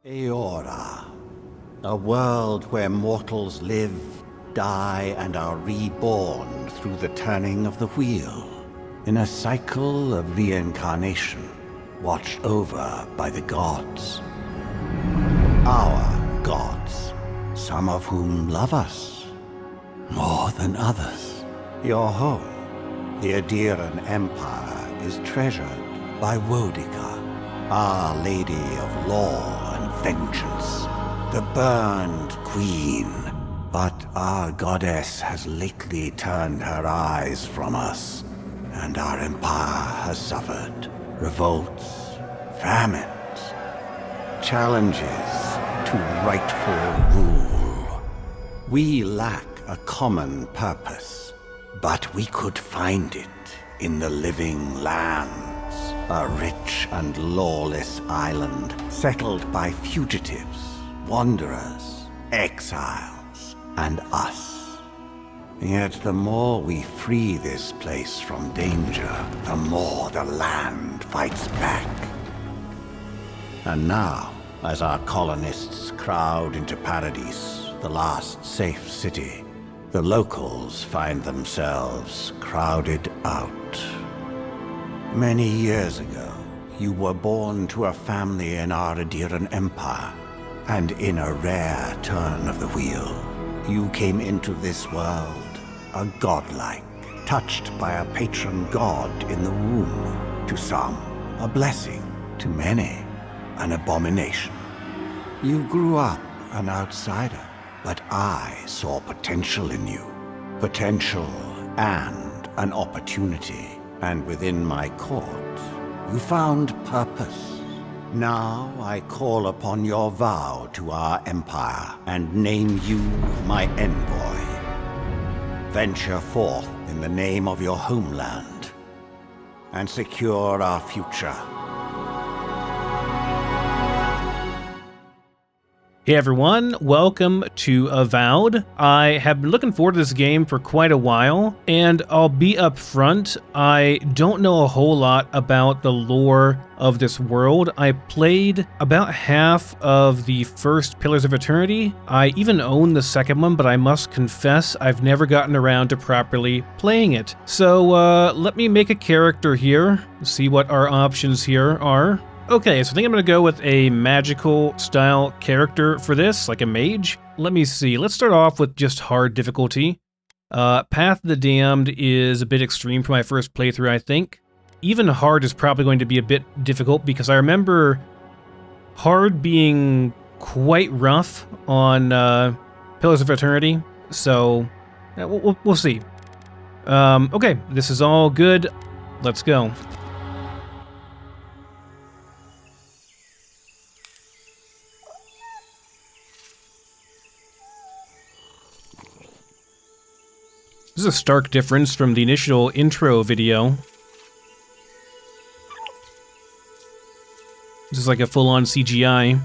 Eora, a world where mortals live, die, and are reborn through the turning of the wheel, in a cycle of reincarnation, watched over by the gods. Our gods, some of whom love us more than others. Your home, the Adiran Empire, is treasured by Wodica, Our Lady of Law and Vengeance, the burned queen. But our goddess has lately turned her eyes from us, and our empire has suffered revolts, famines, challenges to rightful rule. We lack a common purpose, but we could find it in the living lands, a rich and lawless island settled by fugitives, wanderers, exiles, and us. Yet the more we free this place from danger, the more the land fights back. And now, as our colonists crowd into Paradis, the last safe city, the locals find themselves crowded out. Many years ago, you were born to a family in our Adiran Empire, and in a rare turn of the wheel, you came into this world a godlike, touched by a patron god in the womb. To some, a blessing; to many, an abomination. You grew up an outsider, but I saw potential in you. Potential and an opportunity. And within my court, you found purpose. Now I call upon your vow to our empire and name you my envoy. Venture forth in the name of your homeland and secure our future. Hey everyone, welcome to Avowed. I have been looking forward to this game for quite a while, and I'll be upfront, I don't know a whole lot about the lore of this world. I played about half of the first Pillars of Eternity. I even own the second one, but I must confess I've never gotten around to properly playing it. So let me make a character here, see what our options here are. Okay, so I think I'm going to go with a magical style character for this, like a mage. Let me see, let's start off with just hard difficulty. Path of the Damned is a bit extreme for my first playthrough, I think. Even hard is probably going to be a bit difficult because I remember hard being quite rough on Pillars of Eternity, so we'll see. Okay, this is all good. Let's go. This is a stark difference from the initial intro video. This is like a full-on CGI.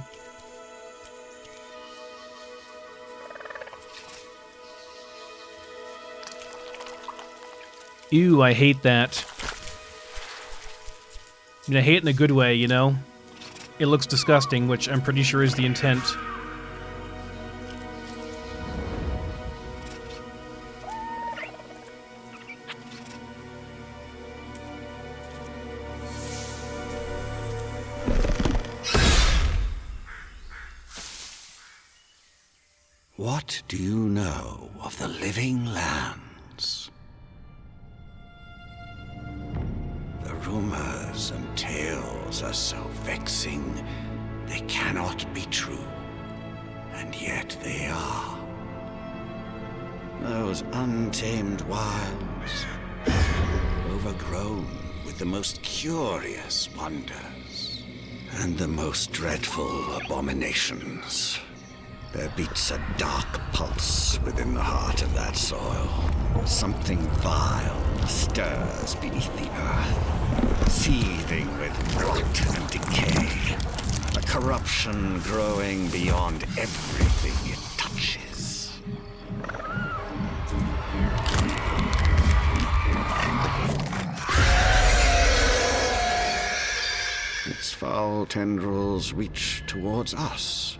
Ew, I hate that. I mean, I hate it in a good way, you know? It looks disgusting, which I'm pretty sure is the intent. What do you know of the living lands? The rumors and tales are so vexing, they cannot be true, and yet they are. Those untamed wilds, overgrown with the most curious wonders, and the most dreadful abominations. There beats a dark pulse within the heart of that soil. Something vile stirs beneath the earth, seething with rot and decay. A corruption growing beyond everything it touches. Its foul foul tendrils reach towards us,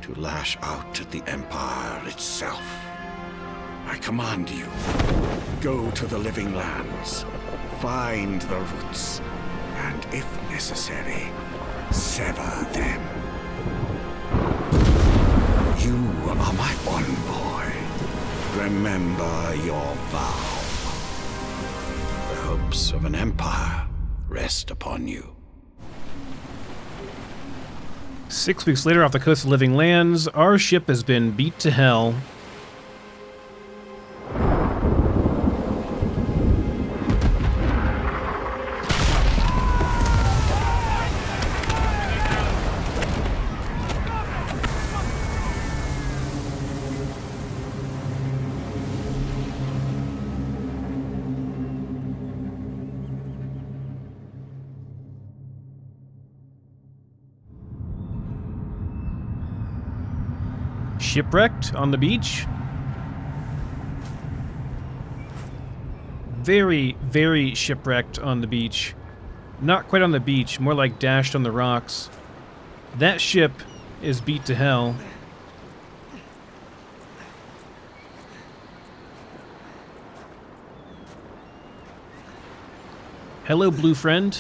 to lash out at the Empire itself. I command you, go to the living lands, find the roots, and if necessary, sever them. You are my envoy. Remember your vow. The hopes of an empire rest upon you. 6 weeks later, off the coast of Living Lands, our ship has been beat to hell. Shipwrecked on the beach. Very, very shipwrecked on the beach. Not quite on the beach, more like dashed on the rocks. That ship is beat to hell. Hello, blue friend.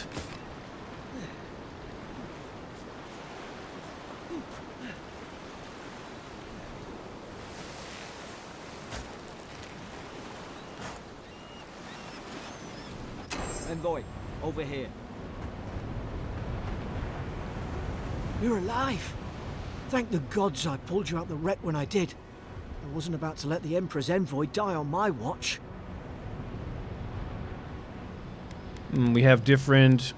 Envoy, over here. You're alive! Thank the gods I pulled you out the wreck when I did. I wasn't about to let the Emperor's envoy die on my watch. We have different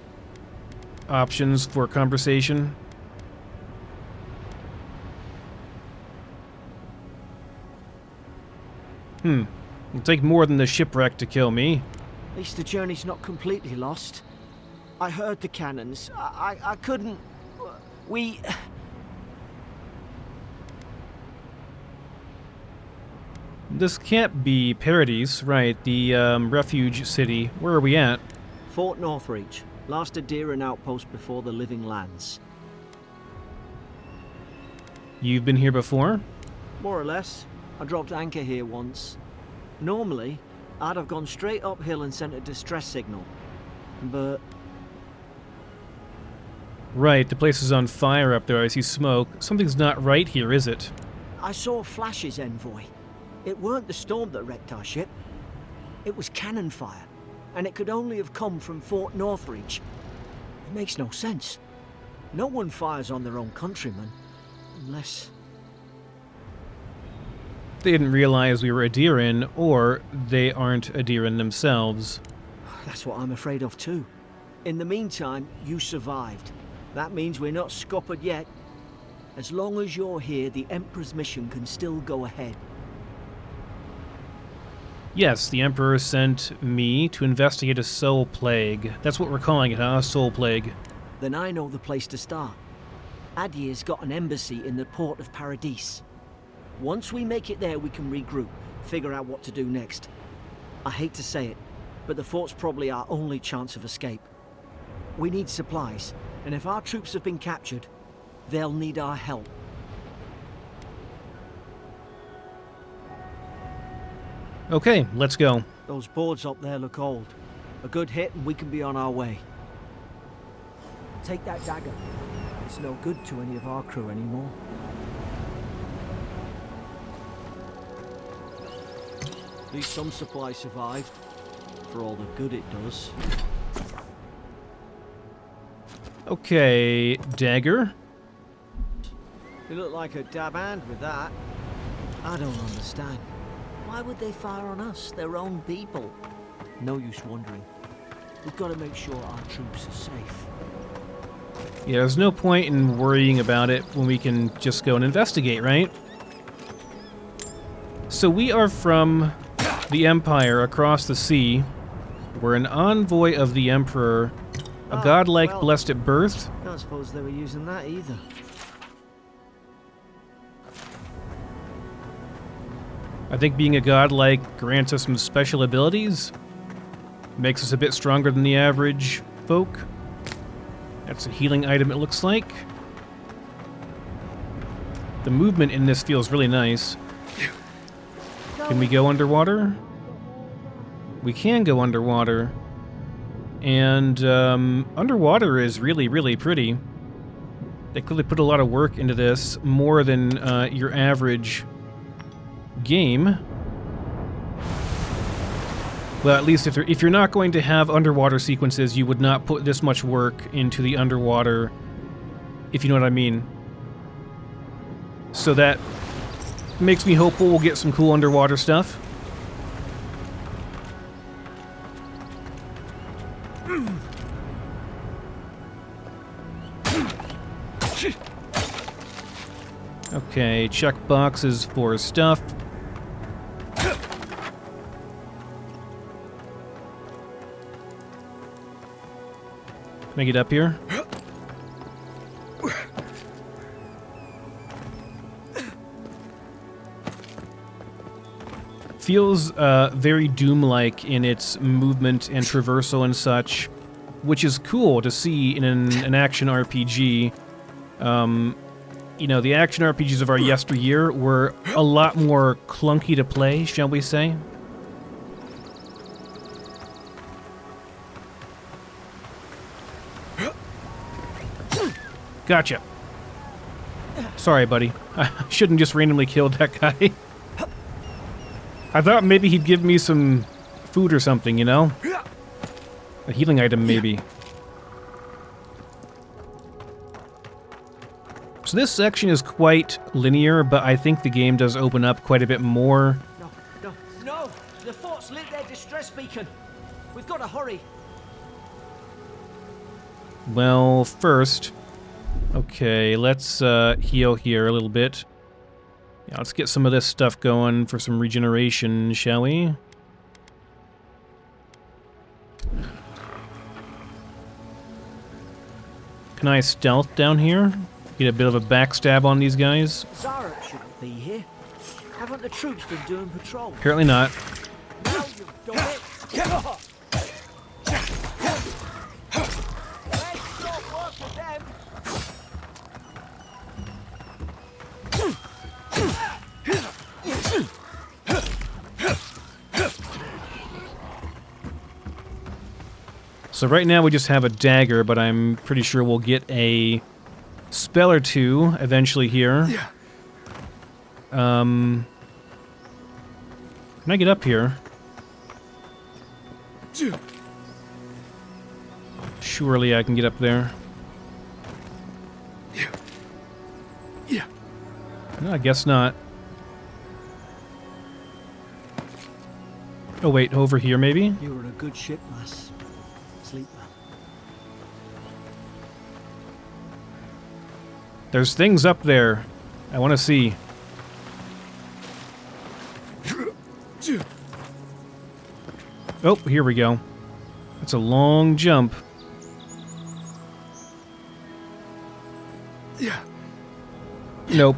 options for conversation. It'll take more than the shipwreck to kill me. At least the journey's not completely lost. I heard the cannons. I couldn't... We... This can't be Paradis, right? The refuge city. Where are we at? Fort Northreach. Last Aderan outpost before the Living Lands. You've been here before? More or less. I dropped anchor here once. Normally, I'd have gone straight uphill and sent a distress signal. But... Right, the place is on fire up there. I see smoke. Something's not right here, is it? I saw flashes, Envoy. It weren't the storm that wrecked our ship. It was cannon fire, and it could only have come from Fort Northreach. It makes no sense. No one fires on their own countrymen, unless... They didn't realize we were Aderan, or they aren't Aderan themselves. That's what I'm afraid of too. In the meantime, you survived. That means we're not scuppered yet. As long as you're here, the Emperor's mission can still go ahead. Yes, the Emperor sent me to investigate a soul plague. That's what we're calling it, huh? A soul plague. Then I know the place to start. Adir's got an embassy in the port of Paradis. Once we make it there, we can regroup, figure out what to do next. I hate to say it, but the fort's probably our only chance of escape. We need supplies, and if our troops have been captured, they'll need our help. Okay, let's go. Those boards up there look old. A good hit and we can be on our way. Take that dagger. It's no good to any of our crew anymore. At least some supplies survived, for all the good it does. Okay, dagger. You look like a dab hand with that. I don't understand. Why would they fire on us, their own people? No use wondering. We've got to make sure our troops are safe. Yeah, there's no point in worrying about it when we can just go and investigate, right? So we are from the Empire across the sea. We're an envoy of the Emperor. A godlike well, blessed at birth. I don't suppose they were using that either. I think being a godlike grants us some special abilities. Makes us a bit stronger than the average folk. That's a healing item, it looks like. The movement in this feels really nice. Can we go underwater? We can go underwater. And underwater is really, really pretty. They clearly put a lot of work into this, more than your average game. Well, at least if you're not going to have underwater sequences, you would not put this much work into the underwater, if you know what I mean. So that makes me hopeful we'll get some cool underwater stuff. Okay, check boxes for stuff. Can I get up here? Feels very Doom-like in its movement and traversal and such, which is cool to see in an action RPG. You know, the action RPGs of our yesteryear were a lot more clunky to play, shall we say? Gotcha. Sorry, buddy. I shouldn't just randomly killed that guy. I thought maybe he'd give me some food or something, you know? A healing item, maybe. So this section is quite linear, but I think the game does open up quite a bit more. No! The fort's lit their distress beacon. We've got to hurry. Well, first... Okay, let's heal here a little bit. Yeah, let's get some of this stuff going for some regeneration, shall we? Can I stealth down here? Get a bit of a backstab on these guys? Zara shouldn't be here. Haven't the troops been doing patrol? Apparently not. Now you've done it. Let's stop work with them. So right now we just have a dagger, but I'm pretty sure we'll get a spell or two eventually here. Can I get up here? Surely I can get up there. No, I guess not. Oh wait, over here maybe? You were in a good ship, lass. Sleep well. There's things up there I want to see. Oh, here we go. That's a long jump. Nope.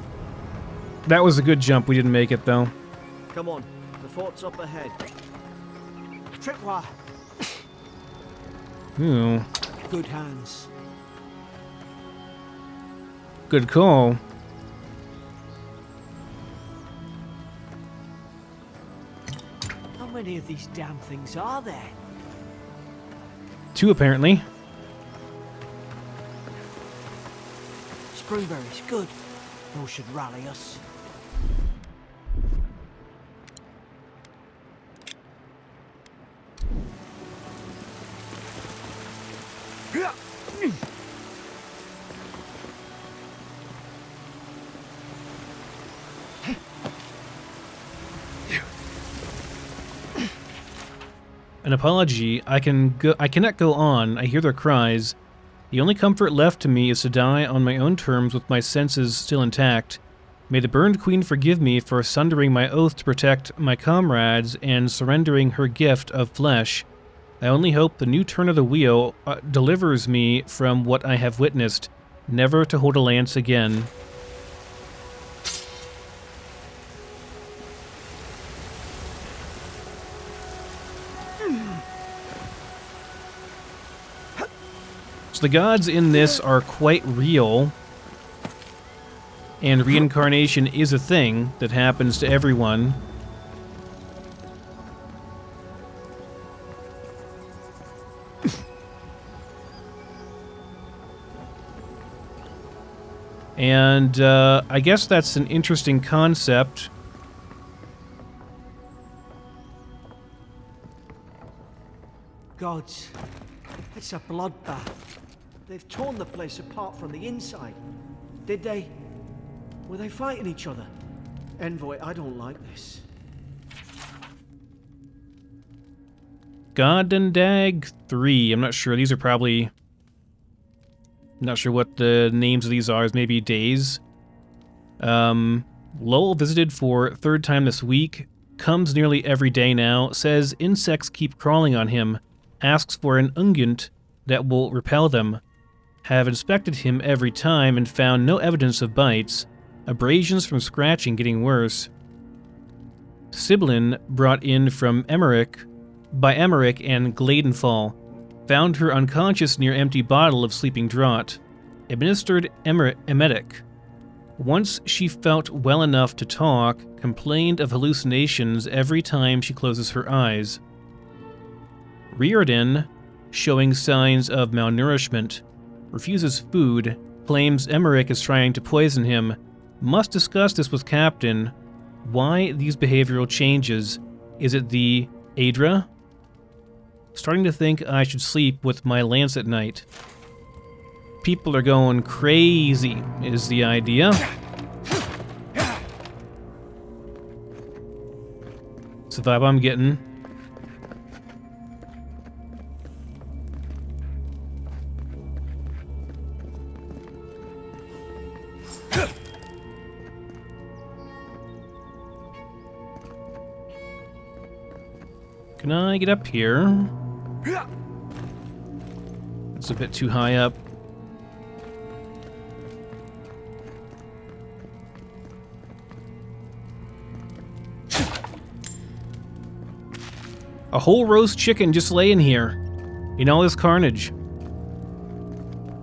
That was a good jump. We didn't make it, though. Come on, the fort's up ahead. Tripwire. Ooh. Good hands. Good call. How many of these damn things are there? 2, apparently. Springberries, good. Those should rally us. An apology. I cannot go on. I hear their cries. The only comfort left to me is to die on my own terms with my senses still intact. May the Burned Queen forgive me for sundering my oath to protect my comrades and surrendering her gift of flesh. I only hope the new turn of the wheel delivers me from what I have witnessed, never to hold a lance again. So the gods in this are quite real, and reincarnation is a thing that happens to everyone. And I guess that's an interesting concept. Gods, it's a bloodbath. They've torn the place apart from the inside. Did they? Were they fighting each other? Envoy, I don't like this. God and Dag 3. I'm not sure. These are probably... I'm not sure what the names of these are. Maybe days. Lowell visited for third time this week. Comes nearly every day now. Says insects keep crawling on him. Asks for an unguent that will repel them. Have inspected him every time and found no evidence of bites. Abrasions from scratching getting worse. Siblin brought in from by Emmerich and Gladenfall. Found her unconscious near empty bottle of sleeping draught. Administered emetic. Once she felt well enough to talk, complained of hallucinations every time she closes her eyes. Riordan, showing signs of malnourishment, refuses food, claims Emmerich is trying to poison him, must discuss this with Captain. Why these behavioral changes? Is it the Adra? Starting to think I should sleep with my lance at night. People are going crazy, is the idea. It's the vibe I'm getting. Can I get up here? It's a bit too high up. A whole roast chicken just laying here, in all this carnage.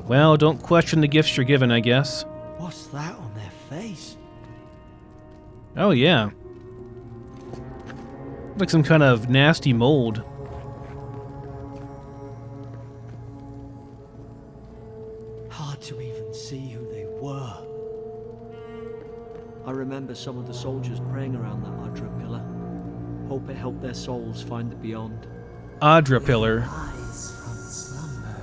Well, don't question the gifts you're given, I guess. What's that on their face? Oh, yeah. Like some kind of nasty mold. Hard to even see who they were. I remember some of the soldiers praying around that Adra pillar. Hope it helped their souls find the beyond. Adra pillar. Rise from slumber.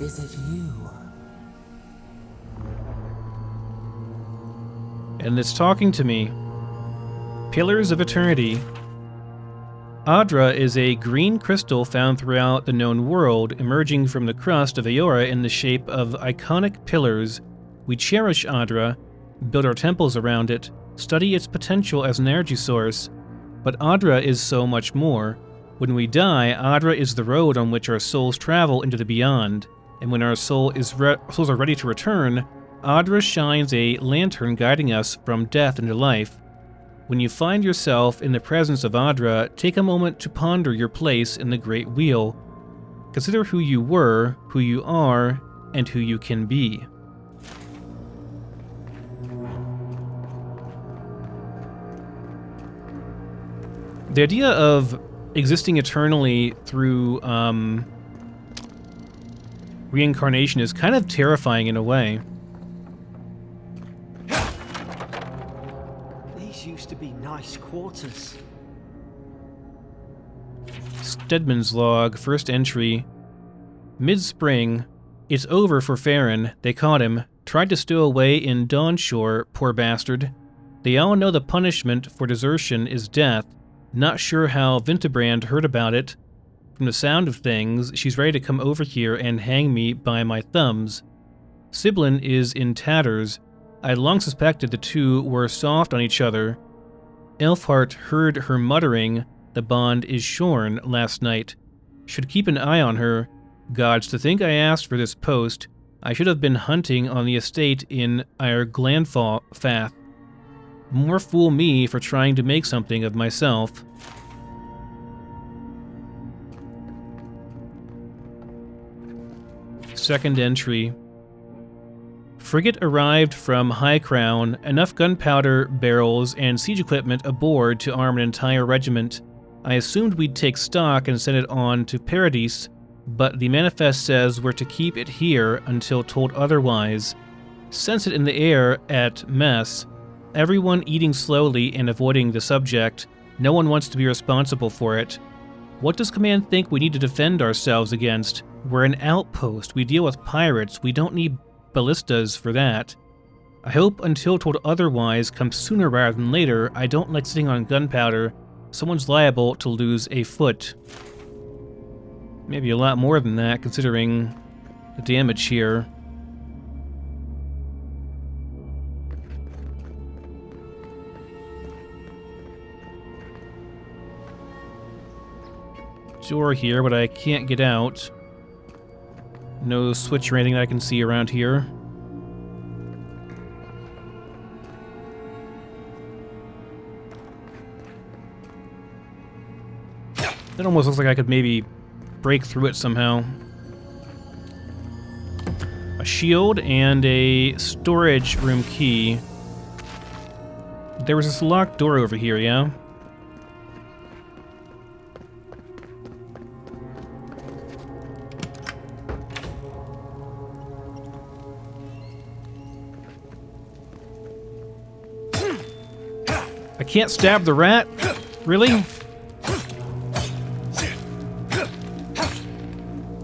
Is it you? And it's talking to me. Pillars of Eternity. Adra is a green crystal found throughout the known world, emerging from the crust of Eora in the shape of iconic pillars. We cherish Adra, build our temples around it, study its potential as an energy source. But Adra is so much more. When we die, Adra is the road on which our souls travel into the beyond. And when our souls are ready to return, Adra shines a lantern guiding us from death into life. When you find yourself in the presence of Adra, take a moment to ponder your place in the Great Wheel. Consider who you were, who you are, and who you can be. The idea of existing eternally through reincarnation is kind of terrifying in a way. These used to be nice quarters. Stedman's log, first entry. Mid-spring. It's over for Farron. They caught him. Tried to stow away in Dawnshore, poor bastard. They all know the punishment for desertion is death. Not sure how Vintebrand heard about it. From the sound of things, she's ready to come over here and hang me by my thumbs. Siblin is in tatters. I'd long suspected the two were soft on each other. Elfhart heard her muttering, "The bond is shorn," last night. Should keep an eye on her. Gods, to think I asked for this post. I should have been hunting on the estate in Glanfath. More fool me for trying to make something of myself. Second entry. Frigate arrived from High Crown, enough gunpowder barrels and siege equipment aboard to arm an entire regiment. I assumed we'd take stock and send it on to Paradis, but the manifest says we're to keep it here until told otherwise. Sense it in the air at mess. Everyone eating slowly and avoiding the subject. No one wants to be responsible for it. What does Command think we need to defend ourselves against? We're an outpost. We deal with pirates. We don't need ballistas for that. I hope until told otherwise comes sooner rather than later. I don't like sitting on gunpowder. Someone's liable to lose a foot. Maybe a lot more than that, considering the damage here. Door here, but I can't get out. No switch or anything that I can see around here. It almost looks like I could maybe break through it somehow. A shield and a storage room key. There was this locked door over here, yeah? I can't stab the rat? Really?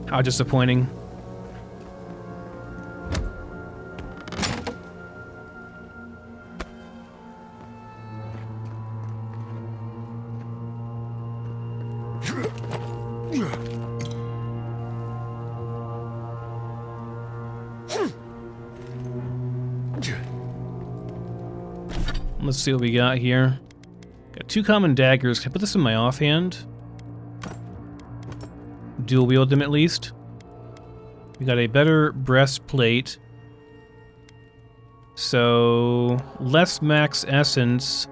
How disappointing. Let's see what we got here. Got 2 common daggers. Can I put this in my offhand? Dual wield them at least. We got a better breastplate. So, less max essence.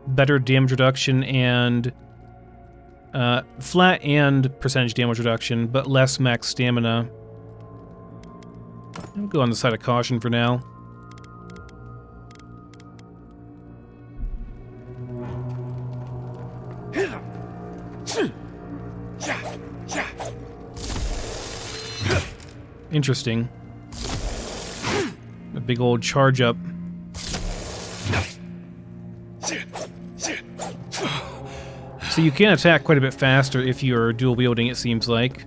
Better damage reduction and... flat and percentage damage reduction, but less max stamina. I'll go on the side of caution for now. Interesting. A big old charge up. So you can attack quite a bit faster if you're dual wielding, it seems like.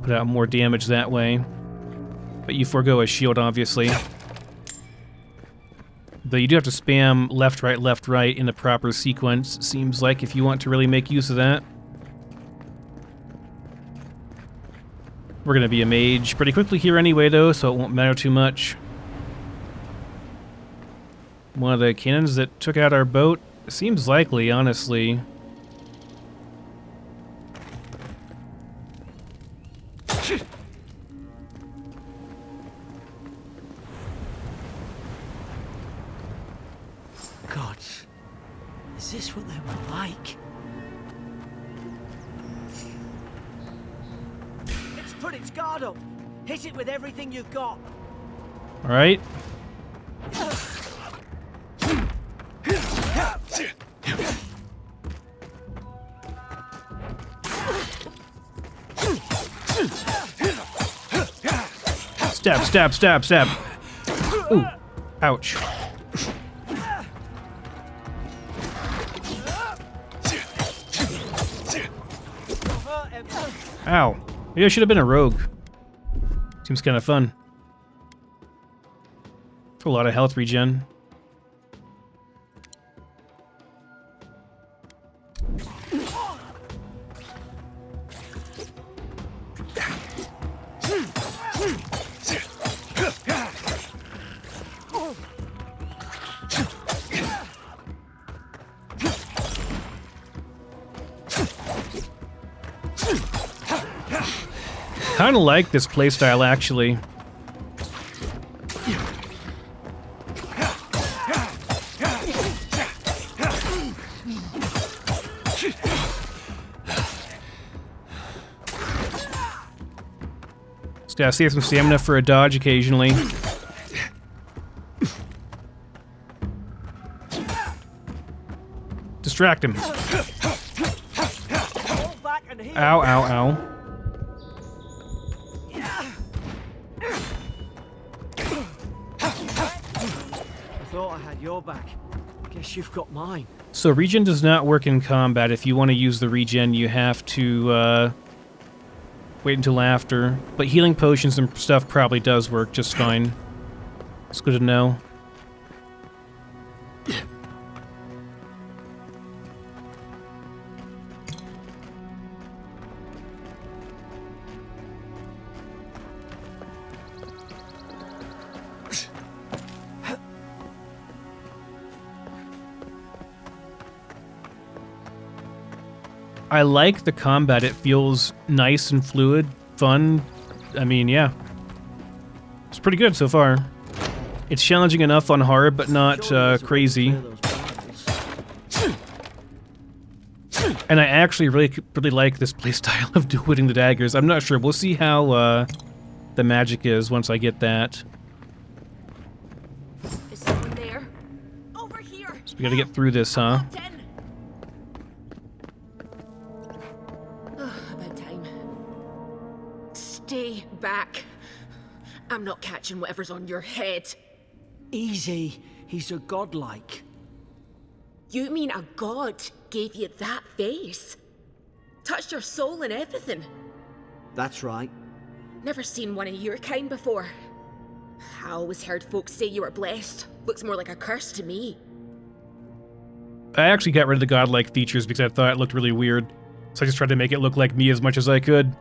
Put out more damage that way. But you forego a shield, obviously. Though you do have to spam left, right in the proper sequence, seems like, if you want to really make use of that. We're going to be a mage pretty quickly here anyway, though, so it won't matter too much. One of the cannons that took out our boat? Seems likely, honestly. God, is this what they were like? It's put its guard up. Hit it with everything you've got. All right. Stab, stab, stab, stab. Ooh. Ouch. Ow. Maybe I should have been a rogue. Seems kind of fun. For a lot of health regen. Kind of like this playstyle, actually. Gotta save some stamina for a dodge occasionally. Distract him. Ow, ow, ow. I thought I had your back. Guess you've got mine. So regen does not work in combat. If you want to use the regen, you have to wait until after. But healing potions and stuff probably does work just fine. It's good to know. I like the combat. It feels nice and fluid, fun. I mean, yeah. It's pretty good so far. It's challenging enough on hard, but not crazy. And I actually really like this playstyle of dual-wielding the daggers. I'm not sure. We'll see how the magic is once I get that. Is someone there? Over here. So we gotta get through this, huh? About time. Stay back. I'm not catching whatever's on your head. Easy. He's a godlike. You mean a god gave you that face? Touched your soul and everything? That's right. Never seen one of your kind before. I always heard folks say you were blessed. Looks more like a curse to me. I actually got rid of the godlike features because I thought it looked really weird. So I just tried to make it look like me as much as I could.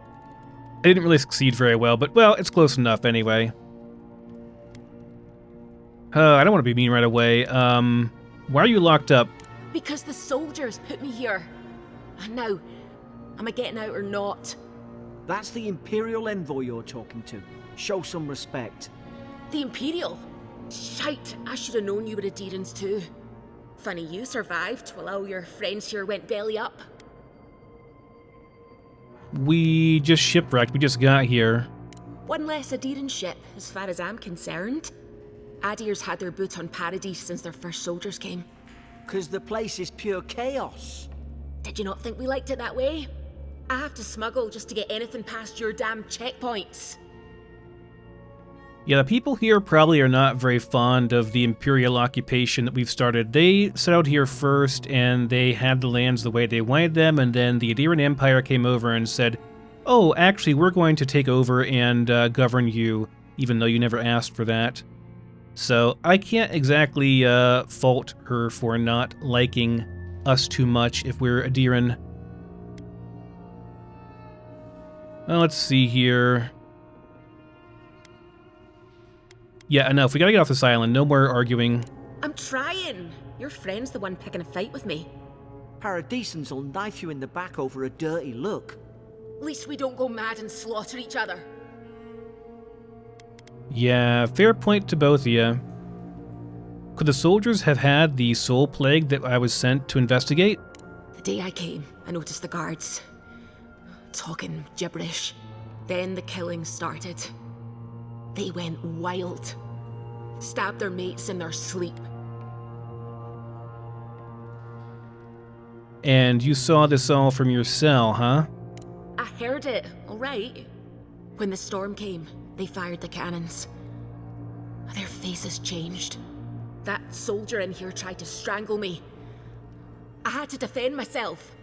I didn't really succeed very well, but well, it's close enough anyway. I don't want to be mean right away. Why are you locked up? Because the soldiers put me here. Now, am I getting out or not? That's the Imperial envoy you're talking to. Show some respect. The Imperial? Shite, I should have known you were Adherents too. Funny you survived while all your friends here went belly up. We just shipwrecked. We just got here. One less Adherent ship, as far as I'm concerned. Adir's had their boot on Paradis since their first soldiers came. 'Cause the place is pure chaos. Did you not think we liked it that way? I have to smuggle just to get anything past your damn checkpoints. Yeah, the people here probably are not very fond of the Imperial occupation that we've started. They set out here first, and they had the lands the way they wanted them, and then the Adirian Empire came over and said, oh, actually, we're going to take over and govern you, even though you never asked for that. So I can't exactly fault her for not liking us too much if we're Adirian. Well, let's see here. Yeah, enough. We gotta get off this island. No more arguing. I'm trying. Your friend's the one picking a fight with me. Paradisans will knife you in the back over a dirty look. At least we don't go mad and slaughter each other. Yeah, fair point to both of you. Could the soldiers have had the soul plague that I was sent to investigate? The day I came, I noticed the guards talking gibberish. Then the killing started. They went wild. Stabbed their mates in their sleep. And you saw this all from your cell, huh? I heard it, all right. When the storm came, they fired the cannons. Their faces changed. That soldier in here tried to strangle me. I had to defend myself.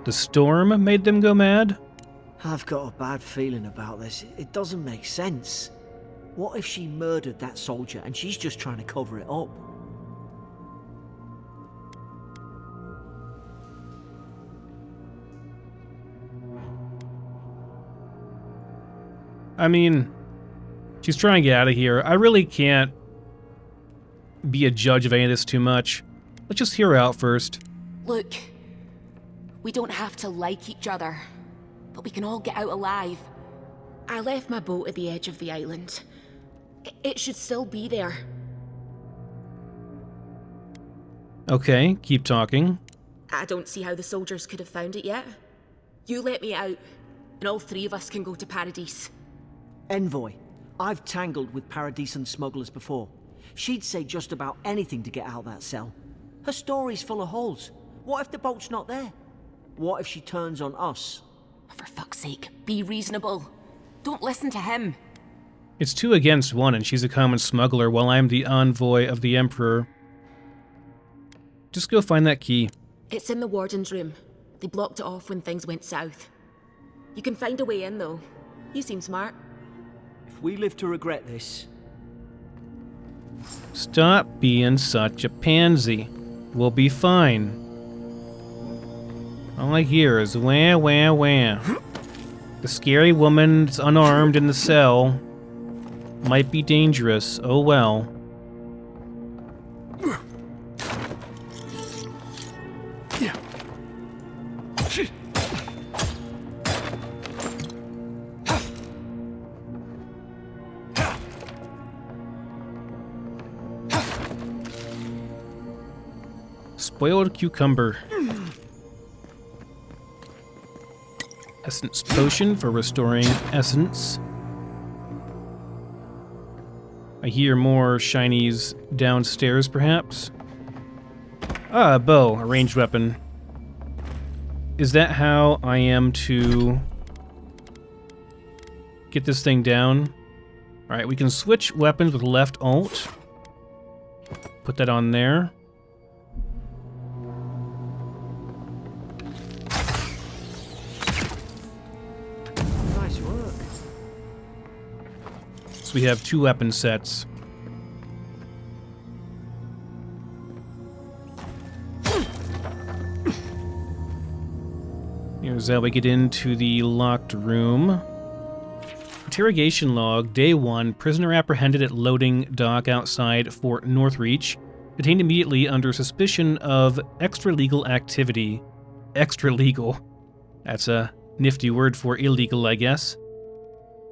The storm made them go mad? I've got a bad feeling about this. It doesn't make sense. What if she murdered that soldier and she's just trying to cover it up? I mean, she's trying to get out of here. I really can't be a judge of any of this too much. Let's just hear her out first. Look, we don't have to like each other, but we can all get out alive. I left my boat at the edge of the island. It should still be there. Okay, keep talking. I don't see how the soldiers could have found it yet. You let me out, and all three of us can go to Paradis. Envoy, I've tangled with Paradis and smugglers before. She'd say just about anything to get out that cell. Her story's full of holes. What if the boat's not there? What if she turns on us? For fuck's sake, be reasonable. Don't listen to him. It's 2 against 1, and she's a common smuggler while I'm the envoy of the Emperor. Just go find that key. It's in the warden's room. They blocked it off when things went south. You can find a way in, though. You seem smart. If we live to regret this... Stop being such a pansy. We'll be fine. All I hear is wah, wah, wah. The scary woman that's unarmed in the cell might be dangerous. Oh well. Spoiled cucumber. Essence potion for restoring essence. I hear more shinies downstairs, perhaps. Ah, a bow, a ranged weapon. Is that how I am to get this thing down? Alright, we can switch weapons with left alt. Put that on there. Nice work. So we have 2 weapon sets. Here's how we get into the locked room. Interrogation log, day 1, prisoner apprehended at loading dock outside Fort Northreach, detained immediately under suspicion of extra-legal activity. Extra-legal. That's a nifty word for illegal, I guess.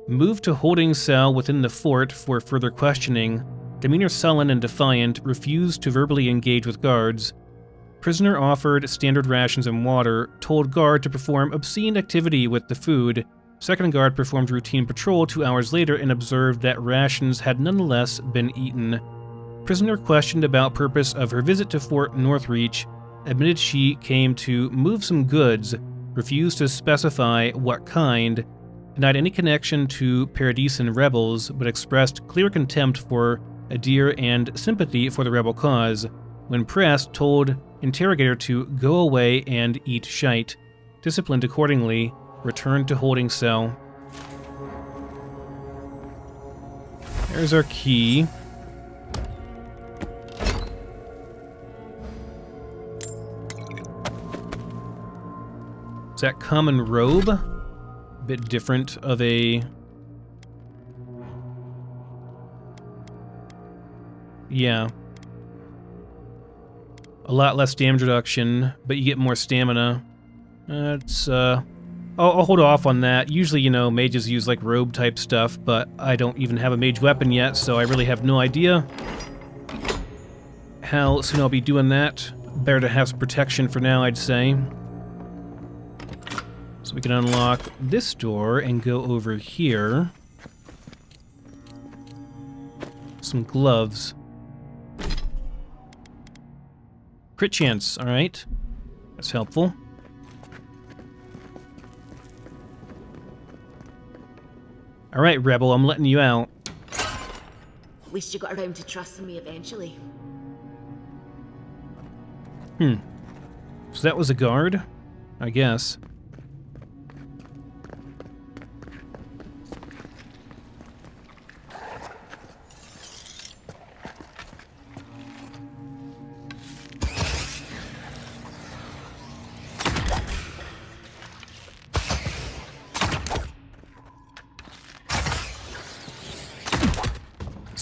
Moved to holding cell within the fort for further questioning. Demeanor sullen and defiant, refused to verbally engage with guards. Prisoner offered standard rations and water, told guard to perform obscene activity with the food. Second guard performed routine patrol 2 hours later and observed that rations had nonetheless been eaten. Prisoner questioned about purpose of her visit to Fort Northreach, admitted she came to move some goods, refused to specify what kind, denied any connection to Paradisan rebels, but expressed clear contempt for Adir and sympathy for the rebel cause. When pressed, told interrogator to go away and eat shite. Disciplined accordingly, returned to holding cell. There's our key. Is that common robe? A bit different of a... Yeah. A lot less damage reduction, but you get more stamina. I'll hold off on that. Usually, you know, mages use like robe type stuff, but I don't even have a mage weapon yet, so I really have no idea how soon I'll be doing that. Better to have some protection for now, I'd say. So we can unlock this door and go over here. Some gloves. Crit chance, alright. That's helpful. Alright, Rebel, I'm letting you out. At least you got around to trusting me eventually. So that was a guard? I guess.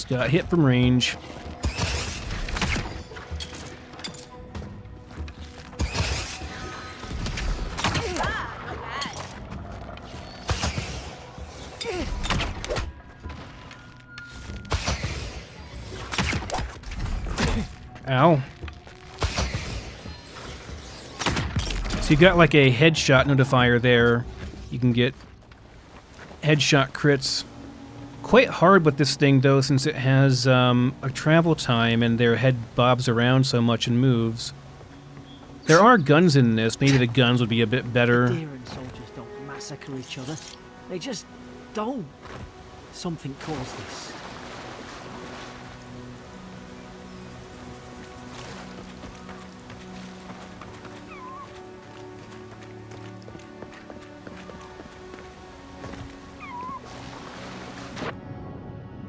Got hit from range. Ow. you got like a headshot notifier there. You can get headshot crits. Quite hard with this thing though, since it has a travel time and their head bobs around so much and moves. There are guns in this. Maybe the guns would be a bit better. Eoran soldiers don't massacre each other. They just don't. Something caused this.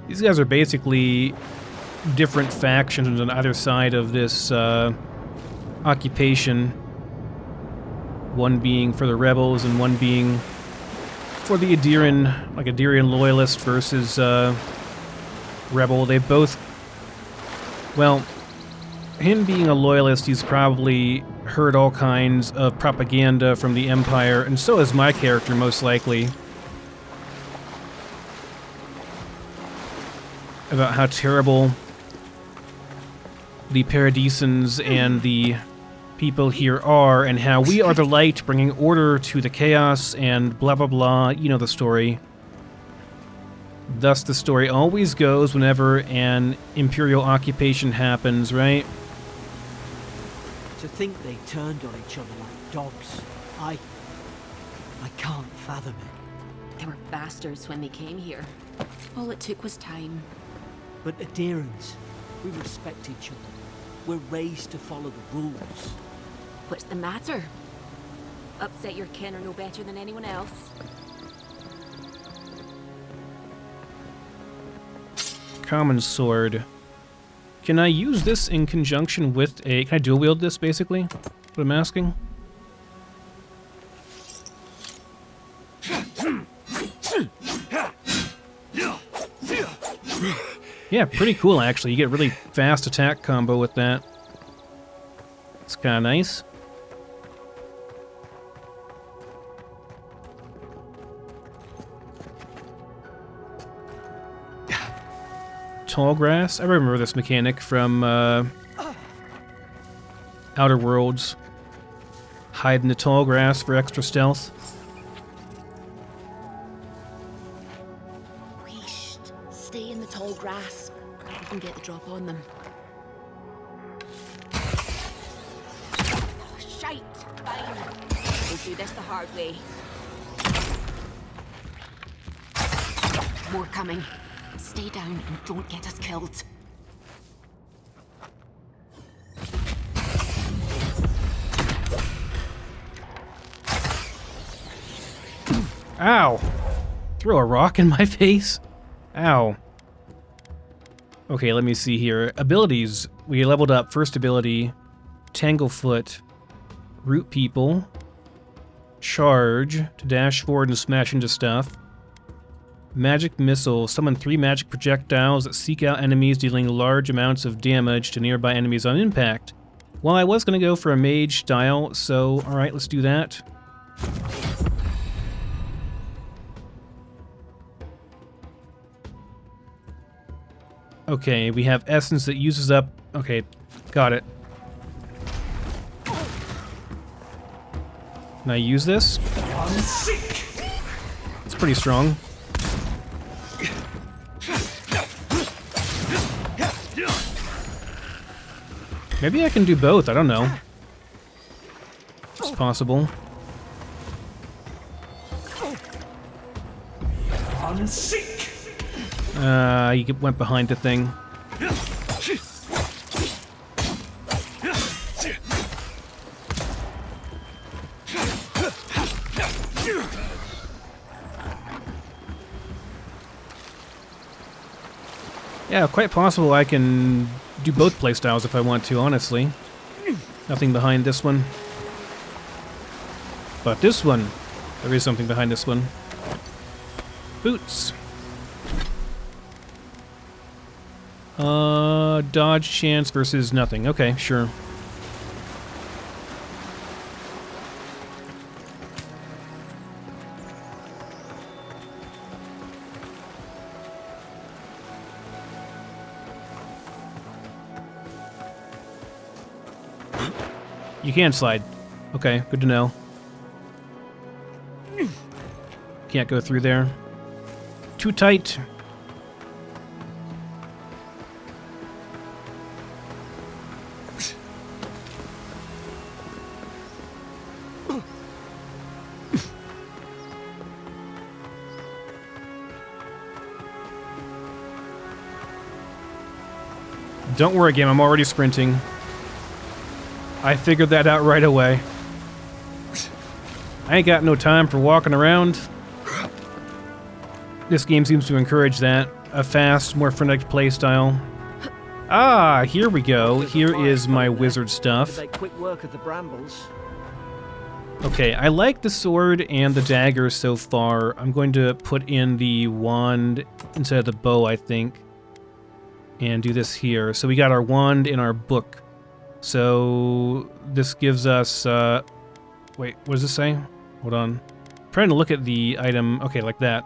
These guys are basically different factions on either side of this occupation. One being for the rebels and one being for the Aederan, like Aederan loyalist versus rebel. They both, well, him being a loyalist, he's probably heard all kinds of propaganda from the Empire, and so is my character most likely, about how terrible the Paradisans and the people here are, and how we are the light bringing order to the chaos, and blah blah blah. You know the story. Thus the story always goes whenever an Imperial occupation happens, right? To think they turned on each other like dogs. I can't fathom it. They were bastards when they came here. All it took was time. But Aederans, we respect each other. We're raised to follow the rules. What's the matter? Upset your kin are no better than anyone else. Common sword. Can I use this in conjunction with a... Can I dual wield this, basically? What I'm asking? Yeah, pretty cool, actually. You get a really fast attack combo with that. It's kind of nice. Tall grass. I remember this mechanic from Outer Worlds. Hide in the tall grass for extra stealth. Stay in the tall grass. We can get the drop on them. Oh, shite! Fine. We'll do this the hard way. More coming. Stay down and don't get us killed. Ow! Throw a rock in my face? Ow. Okay, let me see here. Abilities. We leveled up. First ability, Tanglefoot, Root People, Charge, to dash forward and smash into stuff. Magic Missile. Summon 3 magic projectiles that seek out enemies, dealing large amounts of damage to nearby enemies on impact. Well, I was going to go for a mage style, so alright, let's do that. Okay, we have Essence that uses up... Okay, got it. Can I use this? It's pretty strong. Maybe I can do both, I don't know. It's possible. He went behind the thing. Yeah, quite possible I can do both playstyles if I want to, honestly. Nothing behind this one. But this one, there is something behind this one. Boots. Dodge chance versus nothing. Okay, sure. You can slide. Okay, good to know. Can't go through there. Too tight. Don't worry, game. I'm already sprinting. I figured that out right away. I ain't got no time for walking around. This game seems to encourage that. A fast, more frenetic playstyle. Ah, here we go. Here is my wizard stuff. Make quick work of the brambles. Okay, I like the sword and the dagger so far. I'm going to put in the wand instead of the bow, I think. And do this here. So we got our wand in our book. So this gives us, wait, what does this say? Hold on. I'm trying to look at the item. Okay, like that.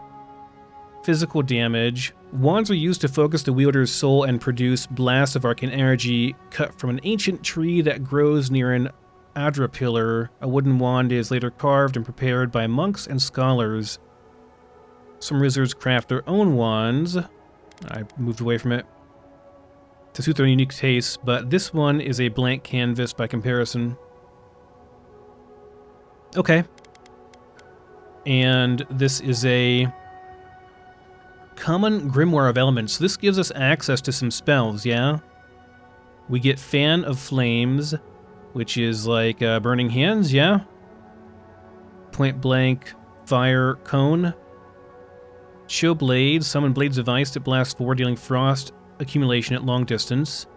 Physical damage. Wands are used to focus the wielder's soul and produce blasts of arcane energy cut from an ancient tree that grows near an Adra pillar. A wooden wand is later carved and prepared by monks and scholars. Some wizards craft their own wands. I moved away from it to suit their unique tastes, but this one is a blank canvas by comparison. Okay. And this is a common grimoire of elements. This gives us access to some spells, yeah? We get Fan of Flames, which is like Burning Hands, yeah? Point Blank Fire Cone. Chill Blade, summon blades of ice that blast forward, dealing frost accumulation at long distance.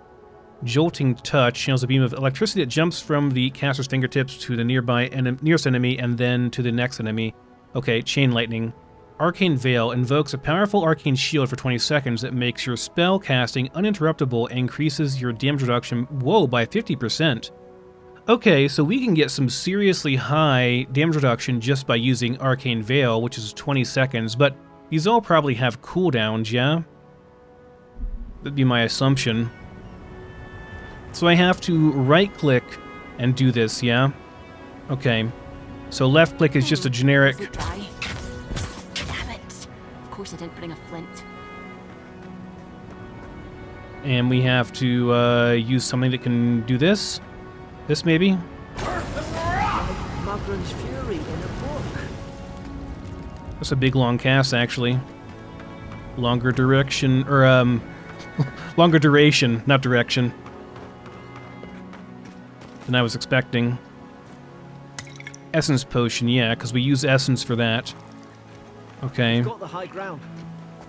Jolting Touch channels a beam of electricity that jumps from the caster's fingertips to the nearest enemy and then to the next enemy. Okay, Chain Lightning. Arcane Veil invokes a powerful arcane shield for 20 seconds that makes your spell casting uninterruptible and increases your damage reduction, whoa, by 50%. Okay, so we can get some seriously high damage reduction just by using Arcane Veil, which is 20 seconds, but these all probably have cooldowns, yeah? That'd be my assumption. So I have to right-click and do this, yeah? Okay. So left-click is just a generic... Is it dry? Damn it. Of course I didn't bring a flint. And we have to use something that can do this. This, maybe? Mugren's Fury in a book. That's a big, long cast, actually. Longer direction, or, longer duration, not direction, than I was expecting. Essence Potion, yeah, because we use Essence for that. Okay. We've got the high ground.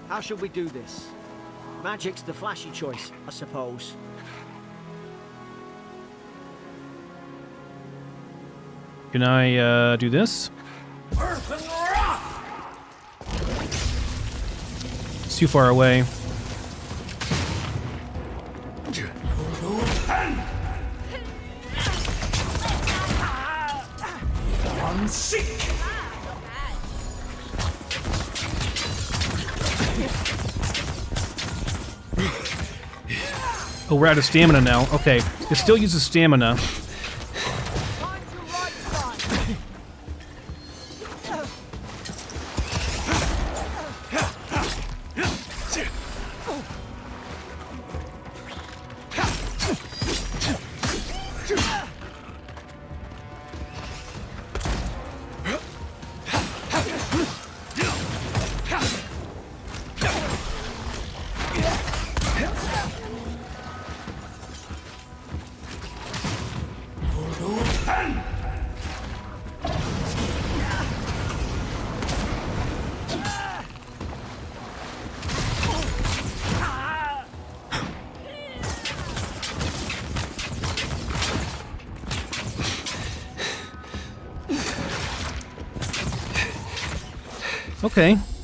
How should we do this? Magic's the flashy choice, I suppose. Can I, do this? It's too far away. Oh, we're out of stamina now. Okay, it still uses stamina.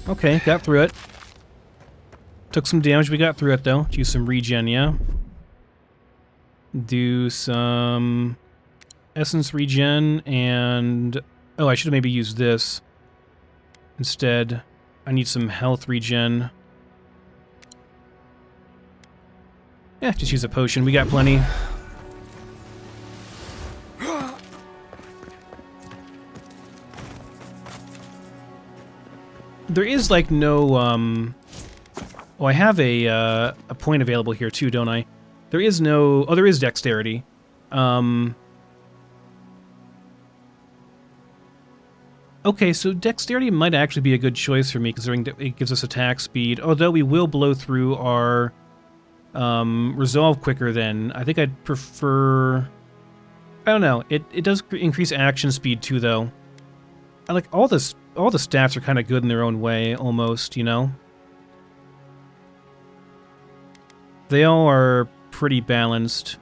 Okay, got through it. Took some damage, we got through it though. Use some regen, yeah? Do some essence regen and... Oh, I should have maybe used this. Instead, I need some health regen. Yeah, just use a potion, we got plenty. There is like no oh, I have a point available here too, don't I? There is no... Oh, there is dexterity. Okay, so dexterity might actually be a good choice for me, considering that it gives us attack speed. Although we will blow through our resolve quicker then. I think I'd prefer... I don't know. It does increase action speed too, though. I like all the stats are kind of good in their own way, almost, you know? They all are pretty balanced.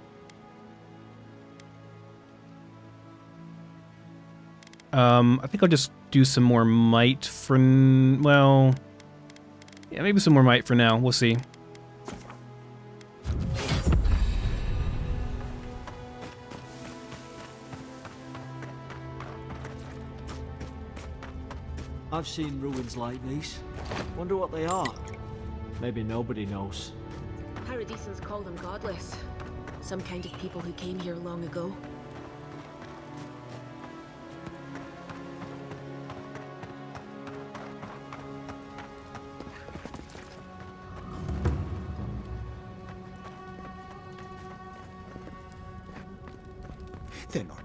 I think I'll just do some more might for... well... yeah, maybe some more might for now. We'll see. I've seen ruins like these. Wonder what they are. Maybe nobody knows. Paradisans call them godless. Some kind of people who came here long ago. They're not.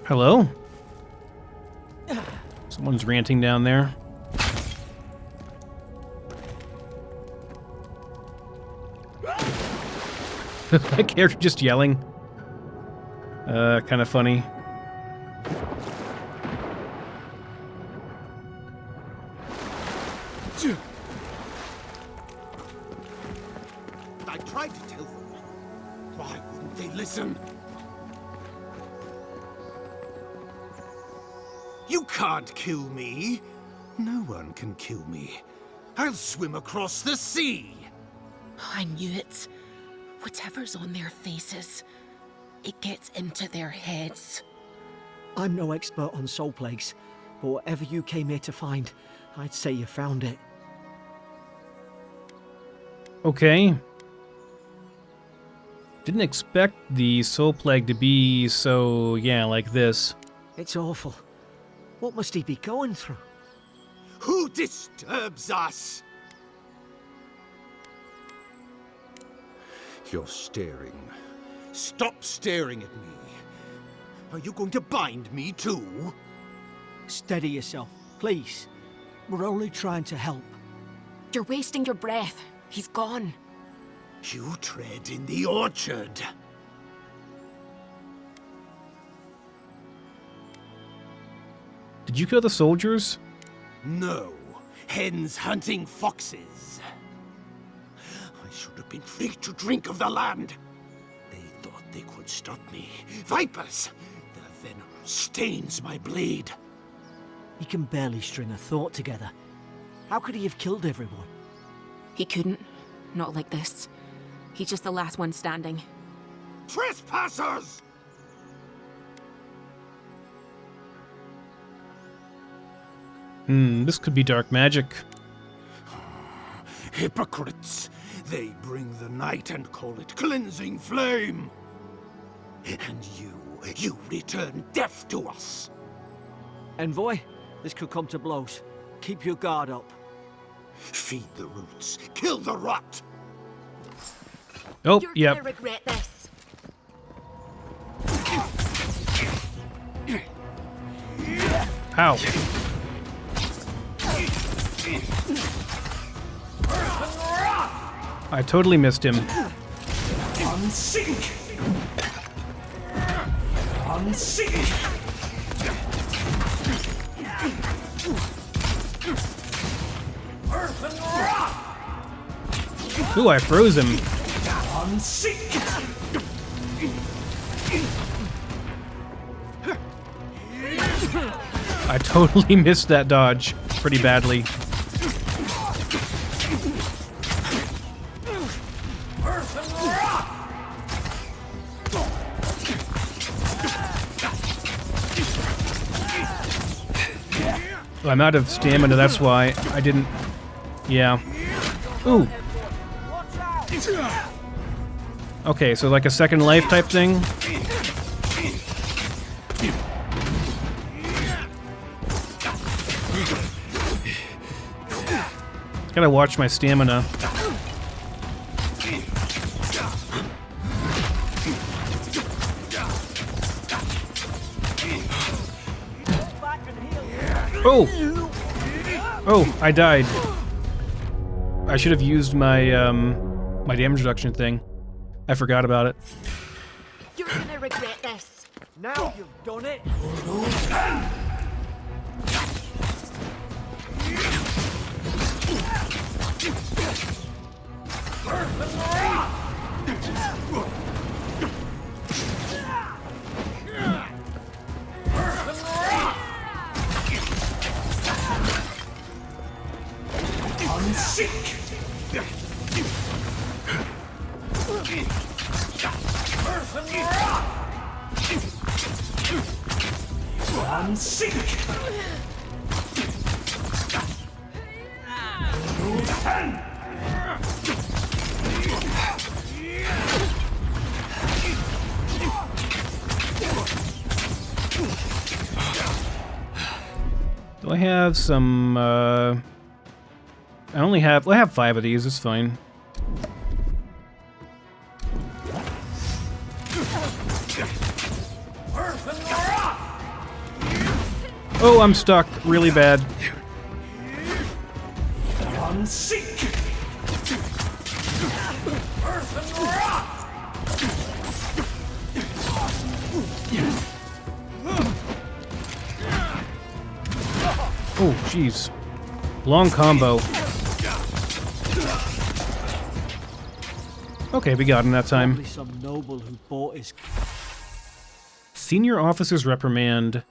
Hello? Someone's ranting down there. That character just yelling. Kind of funny. I tried to tell them. Why wouldn't they listen? You can't kill me. No one can kill me. I'll swim across the sea. I knew it. Whatever's on their faces, it gets into their heads. I'm no expert on soul plagues, but whatever you came here to find, I'd say you found it. Okay. Didn't expect the soul plague to be so, yeah, like this. It's awful. What must he be going through? Who disturbs us? You're staring. Stop staring at me. Are you going to bind me too? Steady yourself, please. We're only trying to help. You're wasting your breath. He's gone. You tread in the orchard. Did you kill the soldiers? No. Hens hunting foxes. I should have been free to drink of the land. They thought they could stop me. Vipers! The venom stains my blade. He can barely string a thought together. How could he have killed everyone? He couldn't. Not like this. He's just the last one standing. Trespassers! This could be dark magic. Hypocrites! They bring the night and call it cleansing flame! And you return death to us! Envoy, this could come to blows. Keep your guard up. Feed the roots, kill the rot! Oh, You're yep. gonna regret this. Ow. I totally missed him. Unsink! Unsink! Ooh, I froze him. Unsink! I totally missed that dodge pretty badly. I'm out of stamina, that's why I didn't... Yeah. Ooh. Okay, so like a second life type thing? Gotta watch my stamina. Oh! Oh, I died. I should have used my my damage reduction thing. I forgot about it. You're gonna regret this. Now you've done it. Do I have some, I have 5 of these, it's fine. Oh, I'm stuck really bad. Oh, jeez. Long combo. Okay, we got him that time. Probably some noble who bought his... Senior Officer's Reprimand.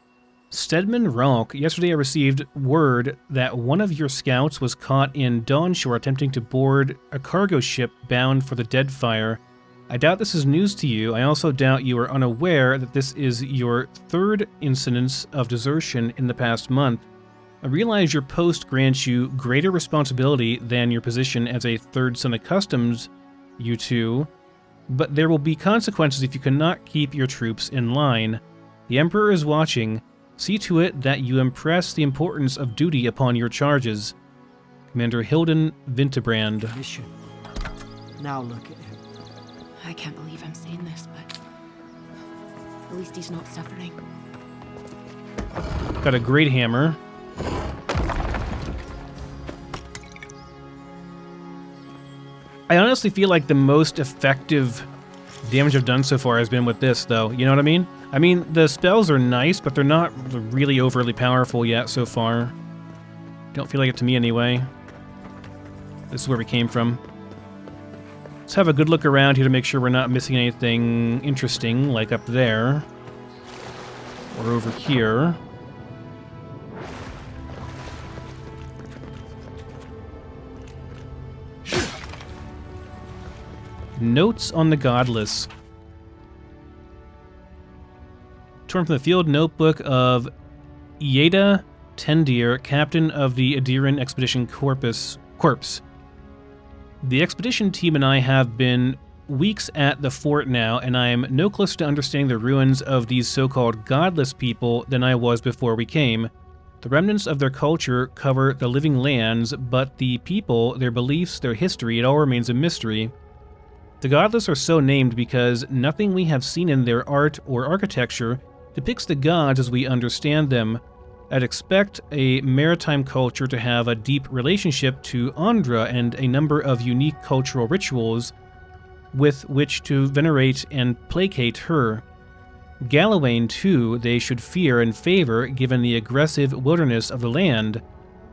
Stedman Ralk, yesterday I received word that one of your scouts was caught in Dawnshore attempting to board a cargo ship bound for the Deadfire. I doubt this is news to you. I also doubt you are unaware that this is your 3rd incidence of desertion in the past month. I realize your post grants you greater responsibility than your position as a 3rd son accustoms you to, but there will be consequences if you cannot keep your troops in line. The Emperor is watching. See to it that you impress the importance of duty upon your charges. Commander Hilden Vintebrand. mission. Now look at him. I can't believe I'm saying this, but at least he's not suffering. Got a great hammer. I honestly feel like the most effective damage I've done so far has been with this, though. You know what I mean? I mean, the spells are nice, but they're not really overly powerful yet so far. Don't feel like it to me anyway. This is where we came from. Let's have a good look around here to make sure we're not missing anything interesting, like up there. Or over here. Notes on the Godless. Torn from the field notebook of Ieda Tendir, captain of the Adiran Expedition Corps. The expedition team and I have been weeks at the fort now, and I am no closer to understanding the ruins of these so-called godless people than I was before we came. The remnants of their culture cover the living lands, but the people, their beliefs, their history, it all remains a mystery. The godless are so named because nothing we have seen in their art or architecture depicts the gods as we understand them. I'd expect a maritime culture to have a deep relationship to Andra and a number of unique cultural rituals with which to venerate and placate her. Gallowayne, too, they should fear and favor given the aggressive wilderness of the land,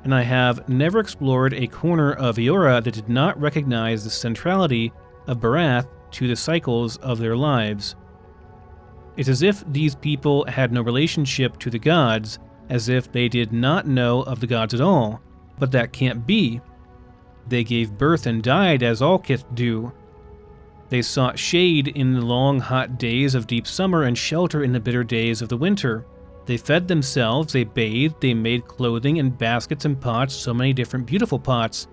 and I have never explored a corner of Eora that did not recognize the centrality of Barath to the cycles of their lives. It's as if these people had no relationship to the gods, as if they did not know of the gods at all. But that can't be. They gave birth and died as all kith do. They sought shade in the long hot days of deep summer and shelter in the bitter days of the winter. They fed themselves, they bathed, they made clothing and baskets and pots, so many different beautiful pots.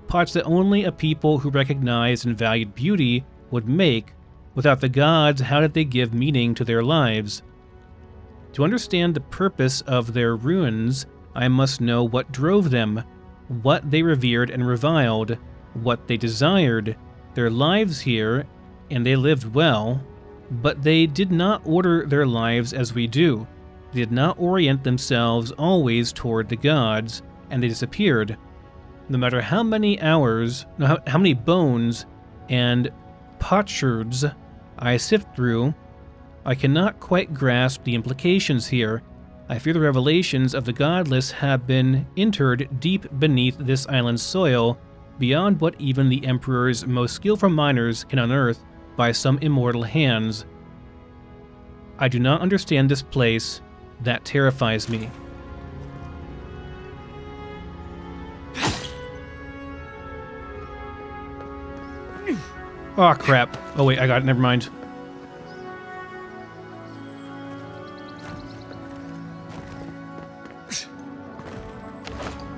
Pots that only a people who recognized and valued beauty would make. Without the gods, how did they give meaning to their lives? To understand the purpose of their ruins, I must know what drove them, what they revered and reviled, what they desired, their lives here, and they lived well, but they did not order their lives as we do. They did not orient themselves always toward the gods, and they disappeared. No matter how many hours, how many bones and potsherds I sift through, I cannot quite grasp the implications here. I fear the revelations of the godless have been interred deep beneath this island's soil, beyond what even the Emperor's most skillful miners can unearth by some immortal hands. I do not understand this place. That terrifies me. Oh crap. Oh wait, I got it, never mind.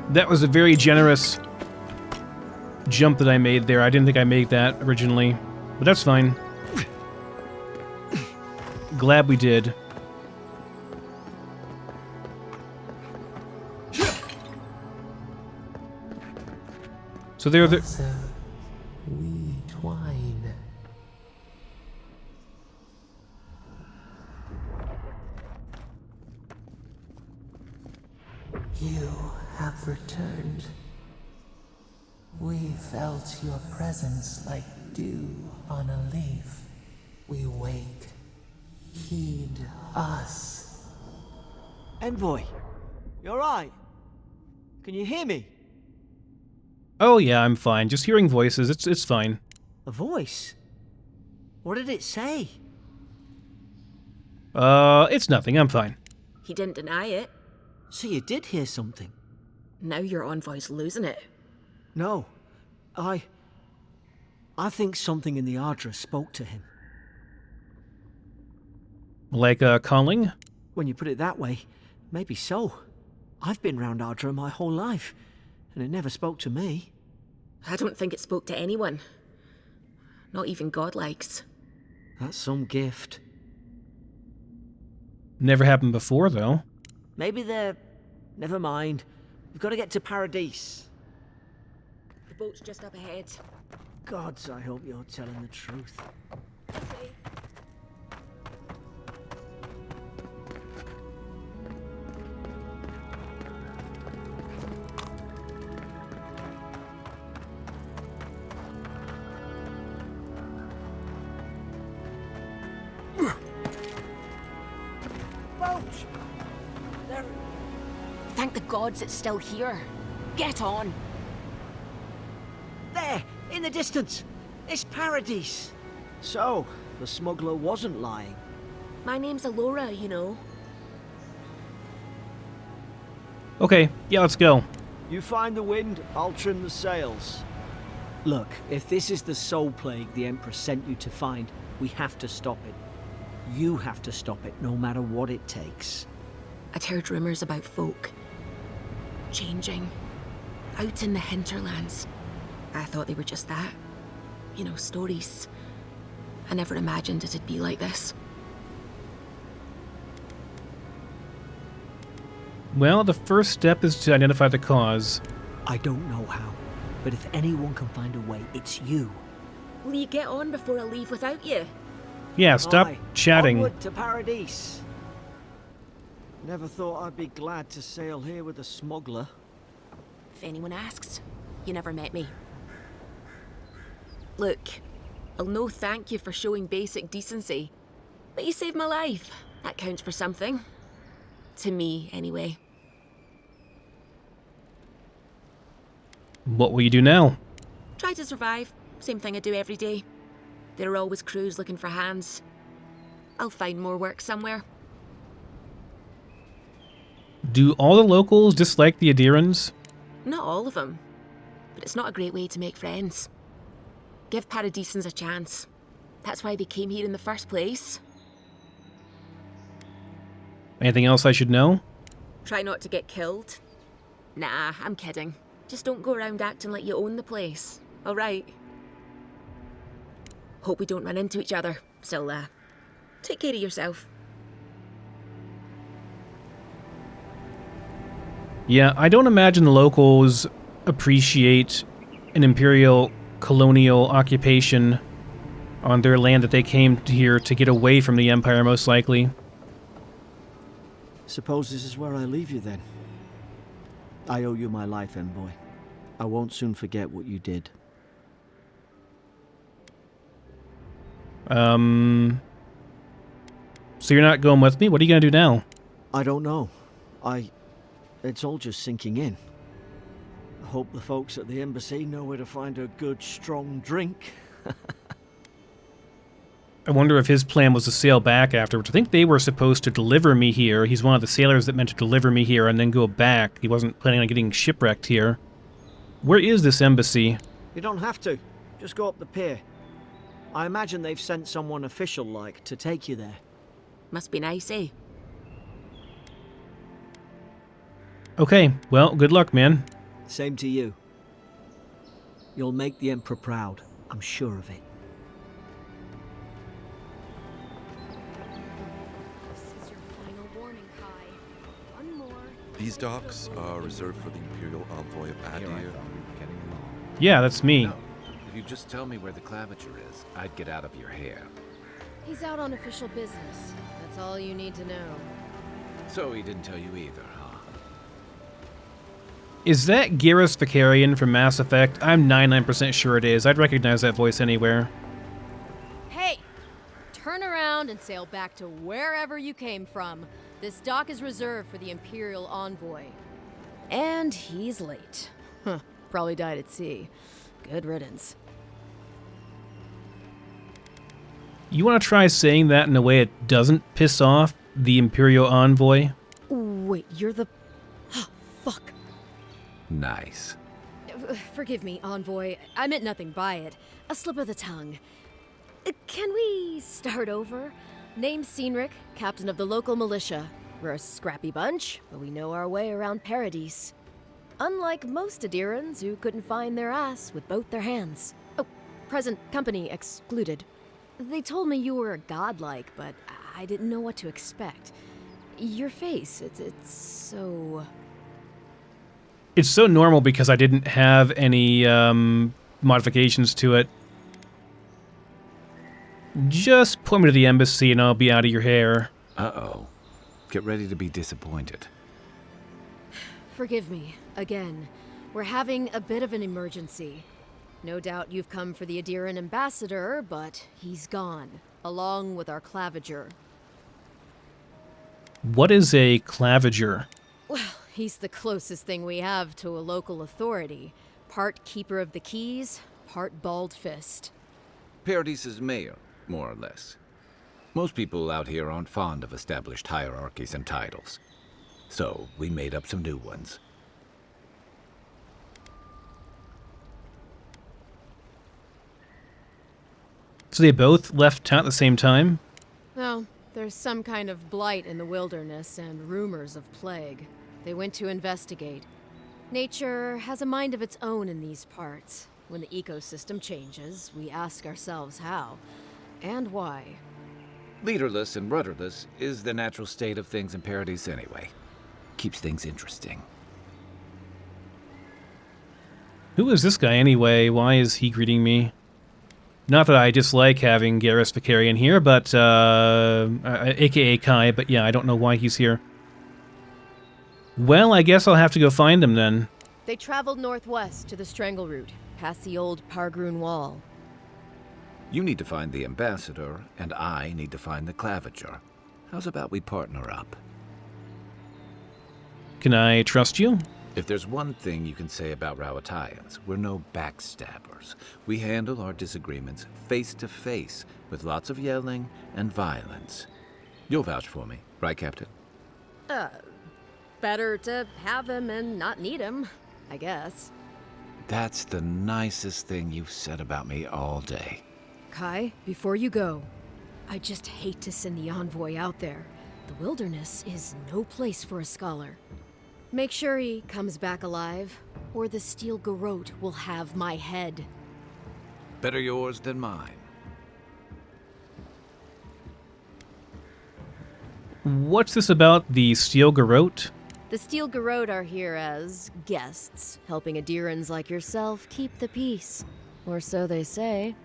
That was a very generous jump that I made there. I didn't think I made that originally, but that's fine. Glad we did. So they're the... So we twine. You have returned. We felt your presence like dew on a leaf. We wake. Heed us. Envoy, you alright? Can you hear me? Oh yeah, I'm fine. Just hearing voices, it's fine. A voice? What did it say? It's nothing, I'm fine. He didn't deny it. So you did hear something? Now your envoy's losing it. No. I think something in the Ardra spoke to him. Like, calling? When you put it that way, maybe so. I've been round Ardra my whole life, and it never spoke to me. I don't think it spoke to anyone. Not even godlikes. That's some gift. Never happened before, though. Maybe they're... Never mind. We've got to get to Paradis. The boat's just up ahead. Gods, I hope you're telling the truth. Thank the gods it's still here. Get on. There, in the distance. It's Paradis. So, the smuggler wasn't lying. My name's Eora, you know. Okay, yeah, let's go. You find the wind, I'll trim the sails. Look, if this is the soul plague the Empress sent you to find, we have to stop it. You have to stop it, no matter what it takes. I'd heard rumors about folk changing out in the hinterlands. I thought they were just that. You know, stories. I never imagined it'd be like this. Well, the first step is to identify the cause. I don't know how, but if anyone can find a way, it's you. Will you get on before I leave without you? Yeah, stop Aye. chatting. Onward to Paradis. Never thought I'd be glad to sail here with a smuggler. If anyone asks, you never met me. Look, I'll no thank you for showing basic decency, but you saved my life. That counts for something. To me, anyway. What will you do now? Try to survive. Same thing I do every day. There are always crews looking for hands. I'll find more work somewhere. Do all the locals dislike the Adirans? Not all of them, but it's not a great way to make friends. Give Paradisans a chance. That's why they came here in the first place. Anything else I should know? Try not to get killed. Nah, I'm kidding. Just don't go around acting like you own the place, alright? Hope we don't run into each other. Still, take care of yourself. Yeah, I don't imagine the locals appreciate an imperial colonial occupation on their land that they came here to get away from the Empire, most likely. Suppose this is where I leave you then. I owe you my life, envoy. I won't soon forget what you did. So you're not going with me? What are you gonna do now? I don't know. It's all just sinking in. I hope the folks at the embassy know where to find a good, strong drink. I wonder if his plan was to sail back afterwards. I think they were supposed to deliver me here. He's one of the sailors that meant to deliver me here and then go back. He wasn't planning on getting shipwrecked here. Where is this embassy? You don't have to. Just go up the pier. I imagine they've sent someone official-like to take you there. Must be nice, eh? Okay, well, good luck, man. Same to you. You'll make the Emperor proud. I'm sure of it. This is your final warning, Kai. One more. These docks are reserved for the Imperial Envoy of Adir. Yeah, that's me. No. If you just tell me where the claviger is, I'd get out of your hair. He's out on official business. That's all you need to know. So he didn't tell you either, huh? Is that Garrus Vicarian from Mass Effect? I'm 99% sure it is. I'd recognize that voice anywhere. Hey! Turn around and sail back to wherever you came from. This dock is reserved for the Imperial Envoy. And he's late. Huh. Probably died at sea. Good riddance. You want to try saying that in a way it doesn't piss off the Imperial Envoy? Wait, you're the... Fuck. Nice. Forgive me, Envoy. I meant nothing by it. A slip of the tongue. Can we start over? Name's Cynric, captain of the local militia. We're a scrappy bunch, but we know our way around Paradis. Unlike most Adirans who couldn't find their ass with both their hands. Oh, present company excluded. They told me you were godlike, but I didn't know what to expect. Your face, it's so... It's so normal because I didn't have any modifications to it. Just point me to the embassy and I'll be out of your hair. Uh-oh. Get ready to be disappointed. Forgive me, again. We're having a bit of an emergency. No doubt you've come for the Adiran ambassador, but he's gone, along with our claviger. What is a claviger? Well, he's the closest thing we have to a local authority. Part keeper of the keys, part bald fist. Paradis' mayor, more or less. Most people out here aren't fond of established hierarchies and titles. So, we made up some new ones. So they both left town at the same time? Well, there's some kind of blight in the wilderness and rumors of plague. They went to investigate. Nature has a mind of its own in these parts. When the ecosystem changes, we ask ourselves how and why. Leaderless and rudderless is the natural state of things in Paradis anyway. Keeps things interesting. Who is this guy anyway? Why is he greeting me? Not that I dislike having Garrus Vicarian here, but, aka Kai, but yeah, I don't know why he's here. Well, I guess I'll have to go find him then. They traveled northwest to the Strangle Route, past the old Pargroon Wall. You need to find the ambassador, and I need to find the claviger. How's about we partner up? Can I trust you? If there's one thing you can say about Rowatayans, we're no backstabbers. We handle our disagreements face to face, with lots of yelling and violence. You'll vouch for me, right, Captain? Better to have him and not need him, I guess. That's the nicest thing you've said about me all day. Kai, before you go, I just hate to send the envoy out there. The wilderness is no place for a scholar. Make sure he comes back alive, or the steel garrote will have my head. Better yours than mine. What's this about the steel garrote? The Steel Garrote are here as guests, helping Adirans like yourself keep the peace. Or so they say.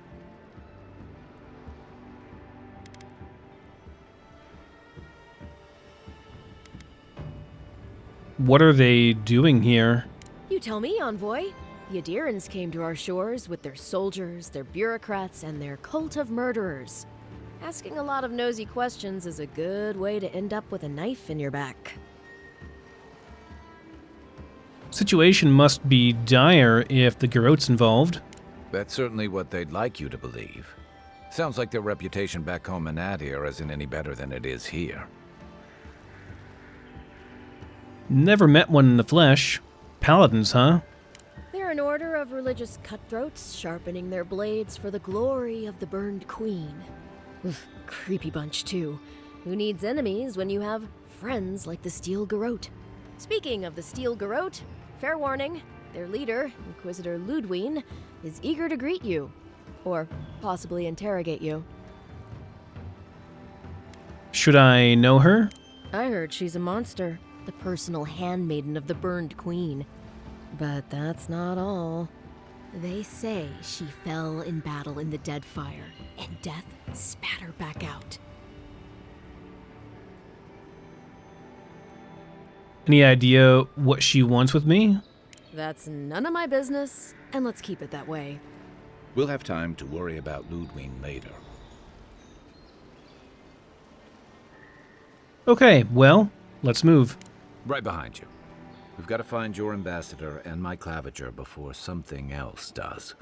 What are they doing here? You tell me, Envoy. The Adirans came to our shores with their soldiers, their bureaucrats, and their cult of murderers. Asking a lot of nosy questions is a good way to end up with a knife in your back. Situation must be dire if the Garrote's involved. That's certainly what they'd like you to believe. Sounds like their reputation back home in Adir isn't any better than it is here. Never met one in the flesh. Paladins, huh? They're an order of religious cutthroats, sharpening their blades for the glory of the burned queen. Oof, creepy bunch, too. Who needs enemies when you have friends like the Steel Garrote? Speaking of the Steel Garrote, fair warning, their leader, Inquisitor Ludwine, is eager to greet you. Or possibly interrogate you. Should I know her? I heard she's a monster, the personal handmaiden of the burned queen. But that's not all. They say she fell in battle in the Deadfire, and death spat her back out. Any idea what she wants with me? That's none of my business, and let's keep it that way. We'll have time to worry about Ludwine later. Okay, well, let's move. Right behind you. We've got to find your ambassador and my claviger before something else does.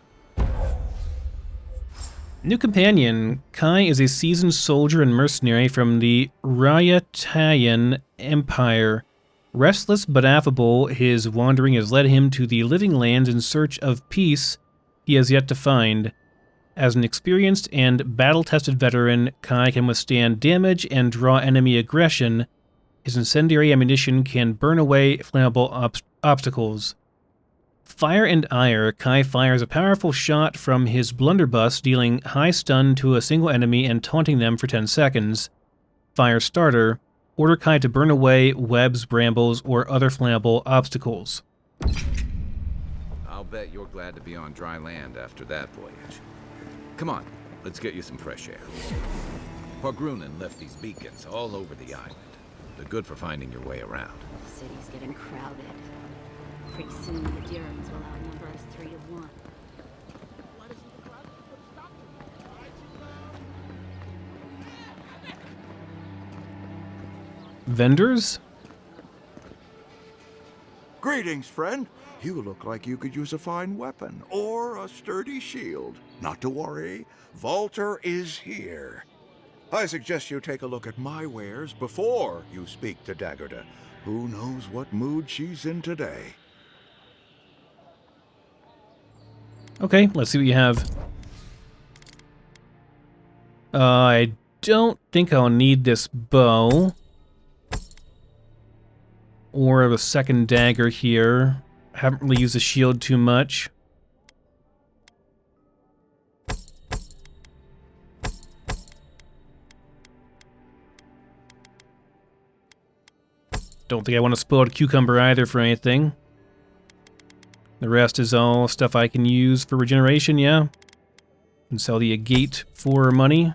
New companion. Kai is a seasoned soldier and mercenary from the Ryatayan Empire. Restless but affable, his wandering has led him to the living lands in search of peace he has yet to find. As an experienced and battle-tested veteran, Kai can withstand damage and draw enemy aggression. His incendiary ammunition can burn away flammable obstacles. Fire and Ire, Kai fires a powerful shot from his blunderbuss, dealing high stun to a single enemy and taunting them for 10 seconds. Fire Starter, order Kai to burn away webs, brambles, or other flammable obstacles. I'll bet you're glad to be on dry land after that voyage. Come on, let's get you some fresh air. Pargrunen left these beacons all over the island. They're good for finding your way around. The city's getting crowded. Pretty soon the Adirans will outnumber us 3 to 1. Vendors? Greetings, friend. You look like you could use a fine weapon or a sturdy shield. Not to worry, Volter is here. I suggest you take a look at my wares before you speak to Daggerda. Who knows what mood she's in today? Okay, let's see what you have. I don't think I'll need this bow. Or a second dagger here. Haven't really used the shield too much. Don't think I want to spoil a cucumber either for anything. The rest is all stuff I can use for regeneration, yeah. And sell the agate for money.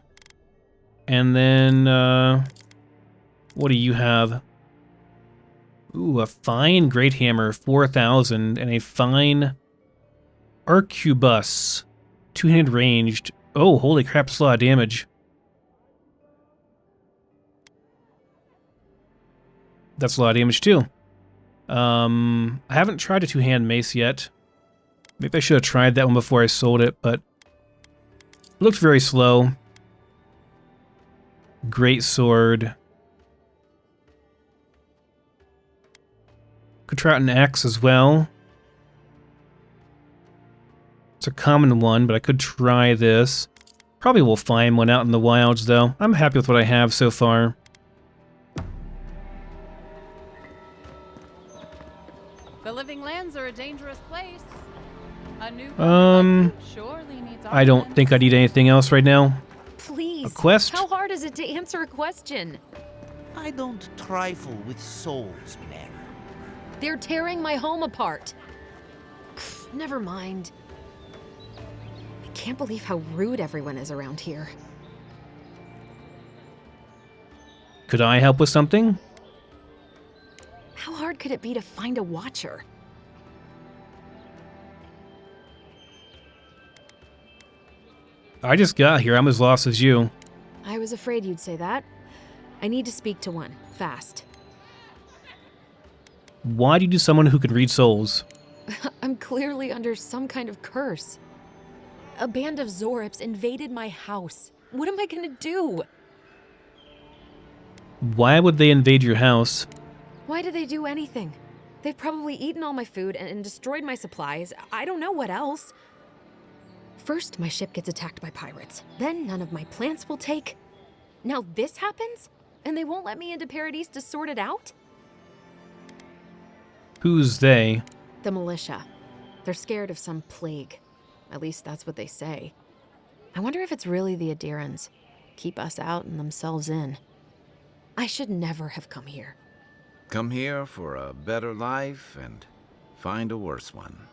And then, what do you have? Ooh, a fine great hammer, 4,000, and a fine arquebus, 2-handed ranged. Oh, holy crap, that's a lot of damage. That's a lot of damage too. I haven't tried a 2-hand mace yet. Maybe I should have tried that one before I sold it, but it looked very slow. Great sword. Could try out an axe as well. It's a common one, but I could try this. Probably will find one out in the wilds, though. I'm happy with what I have so far. The living lands are a dangerous place. A new surely needs I don't think I need anything else right now. Please. A quest? How hard is it to answer a question? I don't trifle with souls, Mare. They're tearing my home apart. Never mind. I can't believe how rude everyone is around here. Could I help with something? How hard could it be to find a watcher? I just got here. I'm as lost as you. I was afraid you'd say that. I need to speak to one, fast. Why do you do someone who can read souls? I'm clearly under some kind of curse. A band of Zorips invaded my house. What am I gonna do? Why would they invade your house? Why do they do anything? They've probably eaten all my food and destroyed my supplies. I don't know what else. First, my ship gets attacked by pirates. Then none of my plants will take. Now this happens? And they won't let me into Paradis to sort it out? Who's they? The militia. They're scared of some plague. At least that's what they say. I wonder if it's really the Adirans. Keep us out and themselves in. I should never have come here. Come here for a better life and find a worse one.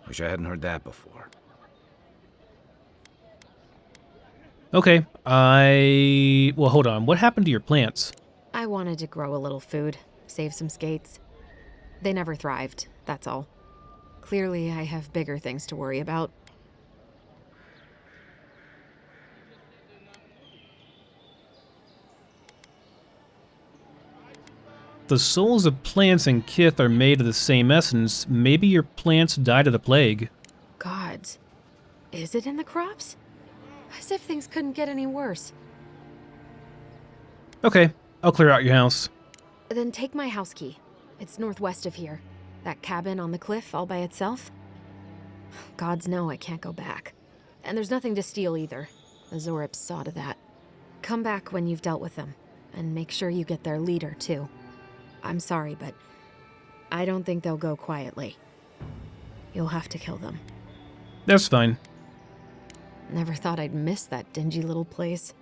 Wish I hadn't heard that before. Okay, well, hold on. What happened to your plants? I wanted to grow a little food, save some skates. They never thrived, that's all. Clearly, I have bigger things to worry about. The souls of plants and kith are made of the same essence. Maybe your plants died of the plague. Gods. Is it in the crops? As if things couldn't get any worse. Okay, I'll clear out your house. Then take my house key. It's northwest of here. That cabin on the cliff all by itself. Gods know I can't go back. And there's nothing to steal either. The Zorips saw to that. Come back when you've dealt with them. And make sure you get their leader, too. I'm sorry, but I don't think they'll go quietly. You'll have to kill them. That's fine. Never thought I'd miss that dingy little place.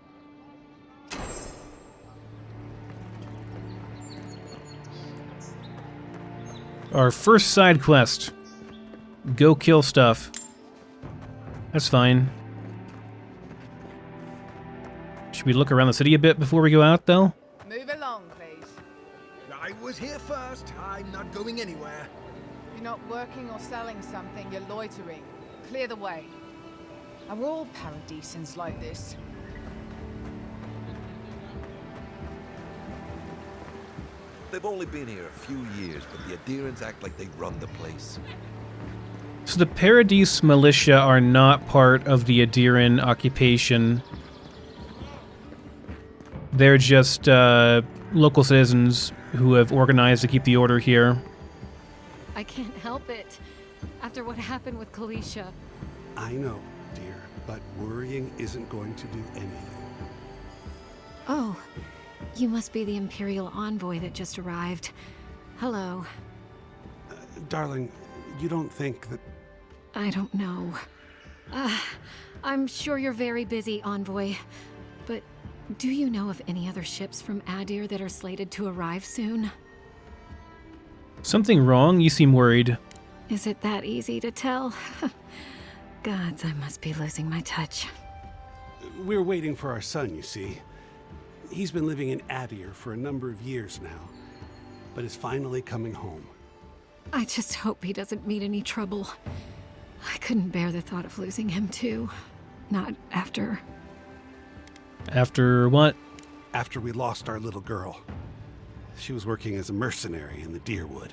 Our first side quest. Go kill stuff. That's fine. Should we look around the city a bit before we go out, though? Move along, please. I was here first. I'm not going anywhere. You're not working or selling something, you're loitering. Clear the way. Are all Paradisans like this? They've only been here a few years, but the Adirans act like they run the place. So the Paradis militia are not part of the Adiran occupation. They're just local citizens who have organized to keep the order here. I can't help it. After what happened with Kalisha. I know, dear, but worrying isn't going to do anything. Oh, you must be the Imperial envoy that just arrived. Hello. Darling, you don't think that... I don't know. I'm sure you're very busy, envoy. But do you know of any other ships from Adir that are slated to arrive soon? Something wrong? You seem worried. Is it that easy to tell? Gods, I must be losing my touch. We're waiting for our son, you see. He's been living in Adir for a number of years now, but is finally coming home. I just hope he doesn't meet any trouble. I couldn't bear the thought of losing him too. Not after... After what? After we lost our little girl. She was working as a mercenary in the Deerwood.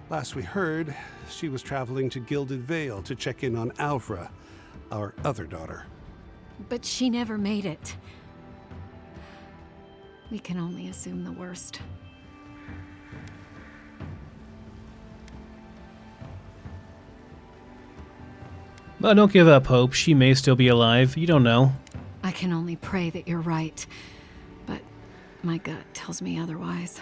Last we heard, she was traveling to Gilded Vale to check in on Alvra, our other daughter. But she never made it. We can only assume the worst. Well, don't give up hope. She may still be alive. You don't know. I can only pray that you're right. But my gut tells me otherwise.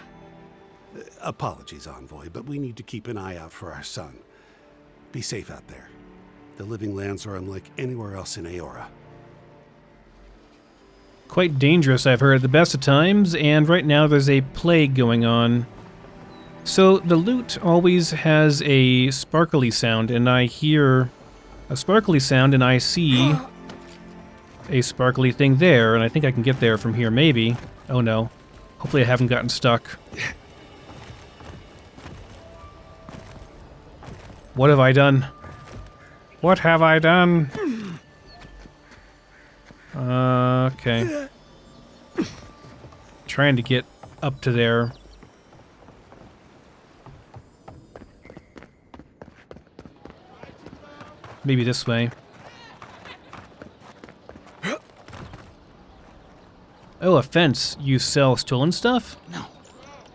Apologies, Envoy, but we need to keep an eye out for our son. Be safe out there. The Living Lands are unlike anywhere else in Eora. Quite dangerous, I've heard, at the best of times, and right now there's a plague going on. So the loot always has a sparkly sound, and I hear a sparkly sound, and I see a sparkly thing there, and I think I can get there from here, maybe. Oh no. Hopefully I haven't gotten stuck. What have I done? What have I done? Okay. Trying to get up to there. Maybe this way. Oh, a fence. You sell stolen stuff? No,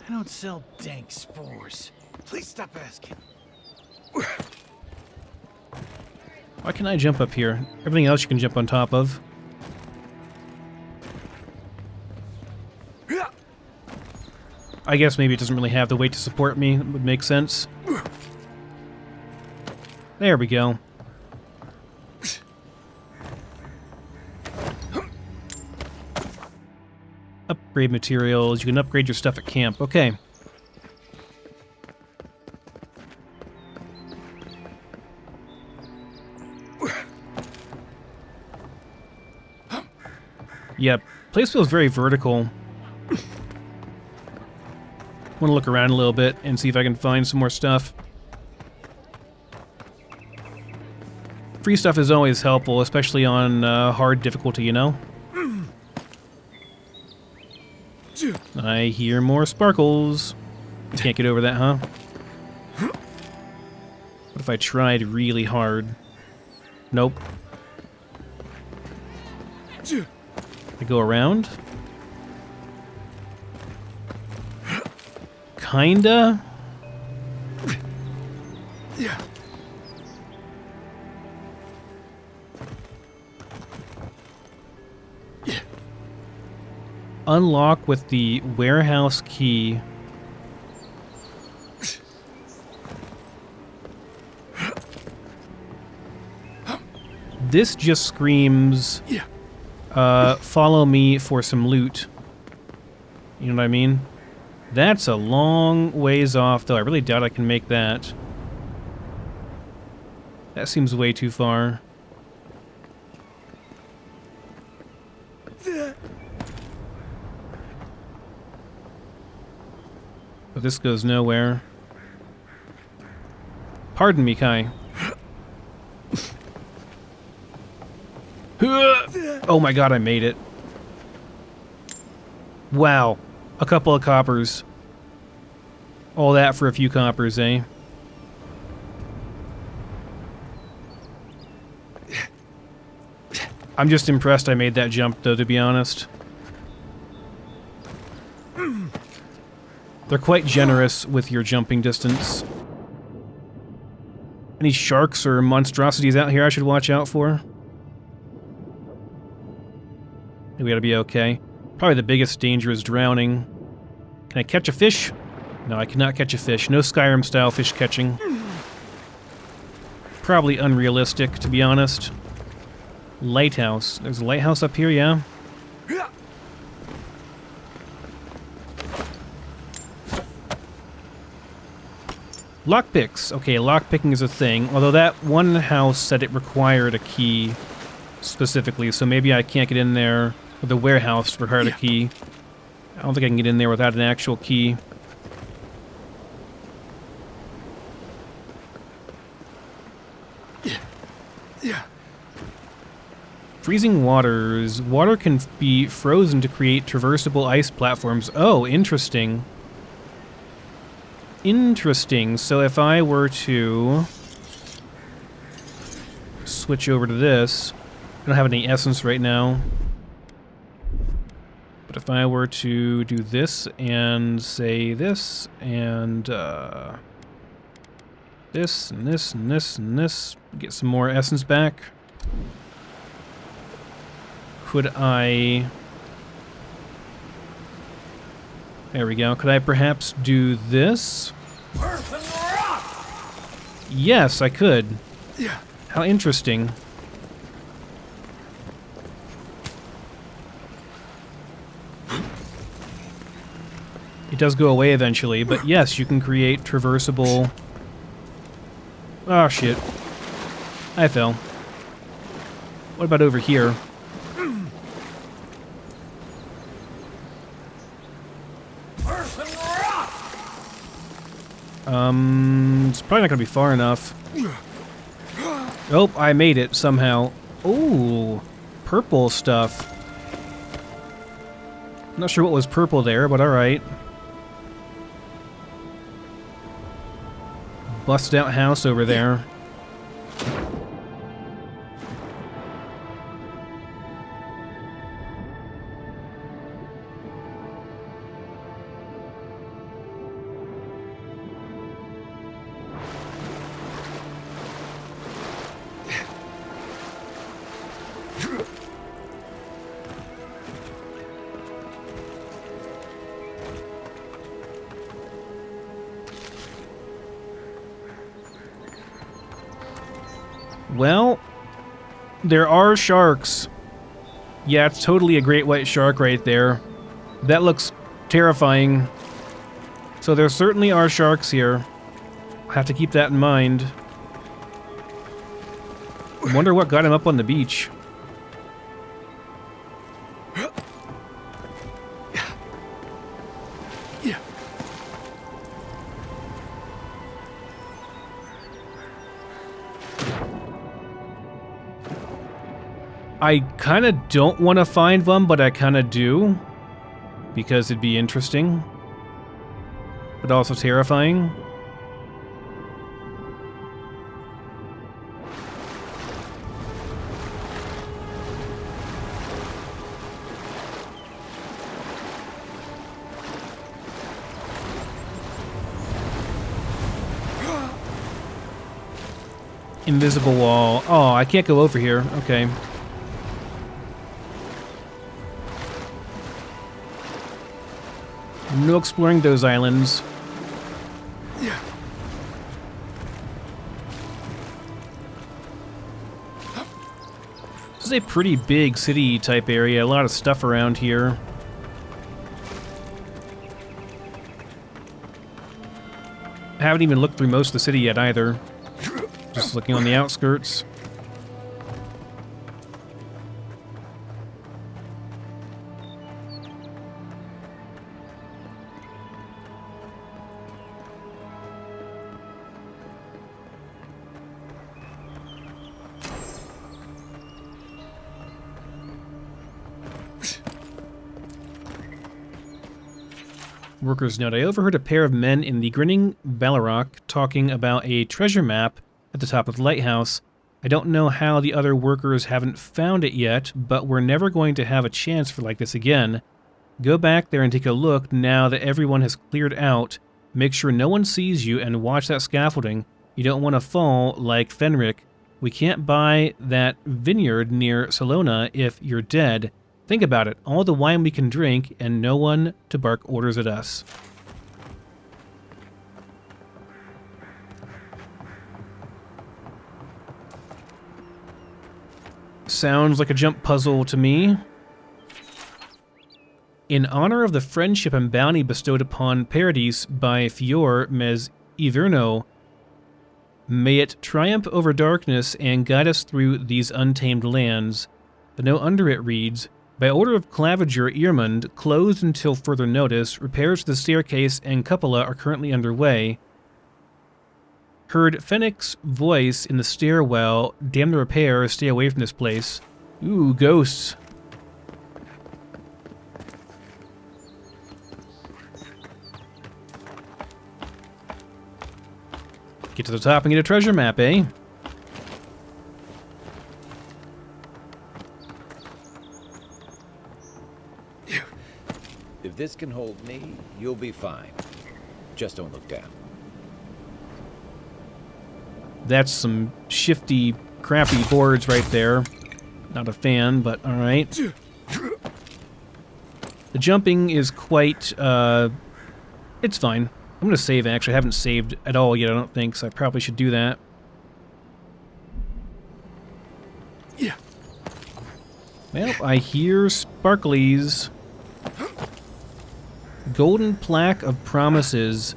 I don't sell dank spores. Please stop asking. Why can I jump up here? Everything else you can jump on top of. I guess maybe it doesn't really have the weight to support me. That would make sense. There we go. Upgrade materials. You can upgrade your stuff at camp. Okay. Yep. Place feels very vertical. Want to look around a little bit and see if I can find some more stuff. Free stuff is always helpful, especially on hard difficulty, you know? I hear more sparkles. You can't get over that, huh? What if I tried really hard? Nope. I go around? Kinda? Unlock with the warehouse key. This just screams, follow me for some loot. You know what I mean? That's a long ways off, though. I really doubt I can make that. That seems way too far. But this goes nowhere. Pardon me, Kai. Oh my god, I made it. Wow. A couple of coppers. All that for a few coppers, eh? I'm just impressed I made that jump, though, to be honest. They're quite generous with your jumping distance. Any sharks or monstrosities out here I should watch out for? We gotta be okay. Probably the biggest danger is drowning. Can I catch a fish? No, I cannot catch a fish. No Skyrim-style fish catching. Probably unrealistic, to be honest. Lighthouse. There's a lighthouse up here, yeah? Lockpicks. Okay, lockpicking is a thing. Although that one house said it required a key specifically, so maybe I can't get in there. Or the warehouse required a key. I don't think I can get in there without an actual key. Freezing waters. Water can be frozen to create traversable ice platforms. Oh, interesting. Interesting. So if I were to switch over to this, I don't have any essence right now. But if I were to do this and say this and this and this and this and this, get some more essence back. Could I... There we go. Could I perhaps do this? Yes, I could. How interesting. It does go away eventually, but yes, you can create traversable... Oh, shit. I fell. What about over here? It's probably not gonna be far enough. Oh, I made it somehow. Ooh, purple stuff. Not sure what was purple there, but alright. Busted out house over there. Well, there are sharks. Yeah, it's totally a great white shark right there. That looks terrifying. So there certainly are sharks here. I have to keep that in mind. I wonder what got him up on the beach. I kind of don't want to find one, but I kind of do. Because it'd be interesting. But also terrifying. Invisible wall. Oh, I can't go over here. Okay. No exploring those islands. This is a pretty big city type area. A lot of stuff around here. I haven't even looked through most of the city yet either. Just looking on the outskirts. Worker's note. I overheard a pair of men in the grinning Ballarok talking about a treasure map at the top of the Lighthouse. I don't know how the other workers haven't found it yet, but we're never going to have a chance for like this again. Go back there and take a look now that everyone has cleared out. Make sure no one sees you and watch that scaffolding. You don't want to fall like Fenric. We can't buy that vineyard near Salona if you're dead. Think about it, all the wine we can drink and no one to bark orders at us. Sounds like a jump puzzle to me. In honor of the friendship and bounty bestowed upon Paradis by Fior Mez Iverno, may it triumph over darkness and guide us through these untamed lands. The note under it reads, by order of Claviger Earmund, closed until further notice, repairs to the staircase and cupola are currently underway. Heard Fennec's voice in the stairwell. Damn the repair, stay away from this place. Ooh, ghosts. Get to the top and get a treasure map, eh? If this can hold me, you'll be fine. Just don't look down. That's some shifty, crappy boards right there. Not a fan, but alright. The jumping is quite, it's fine. I'm gonna save, actually. I haven't saved at all yet, I don't think, so I probably should do that. Yeah. Well, I hear sparklies. Golden Plaque of Promises,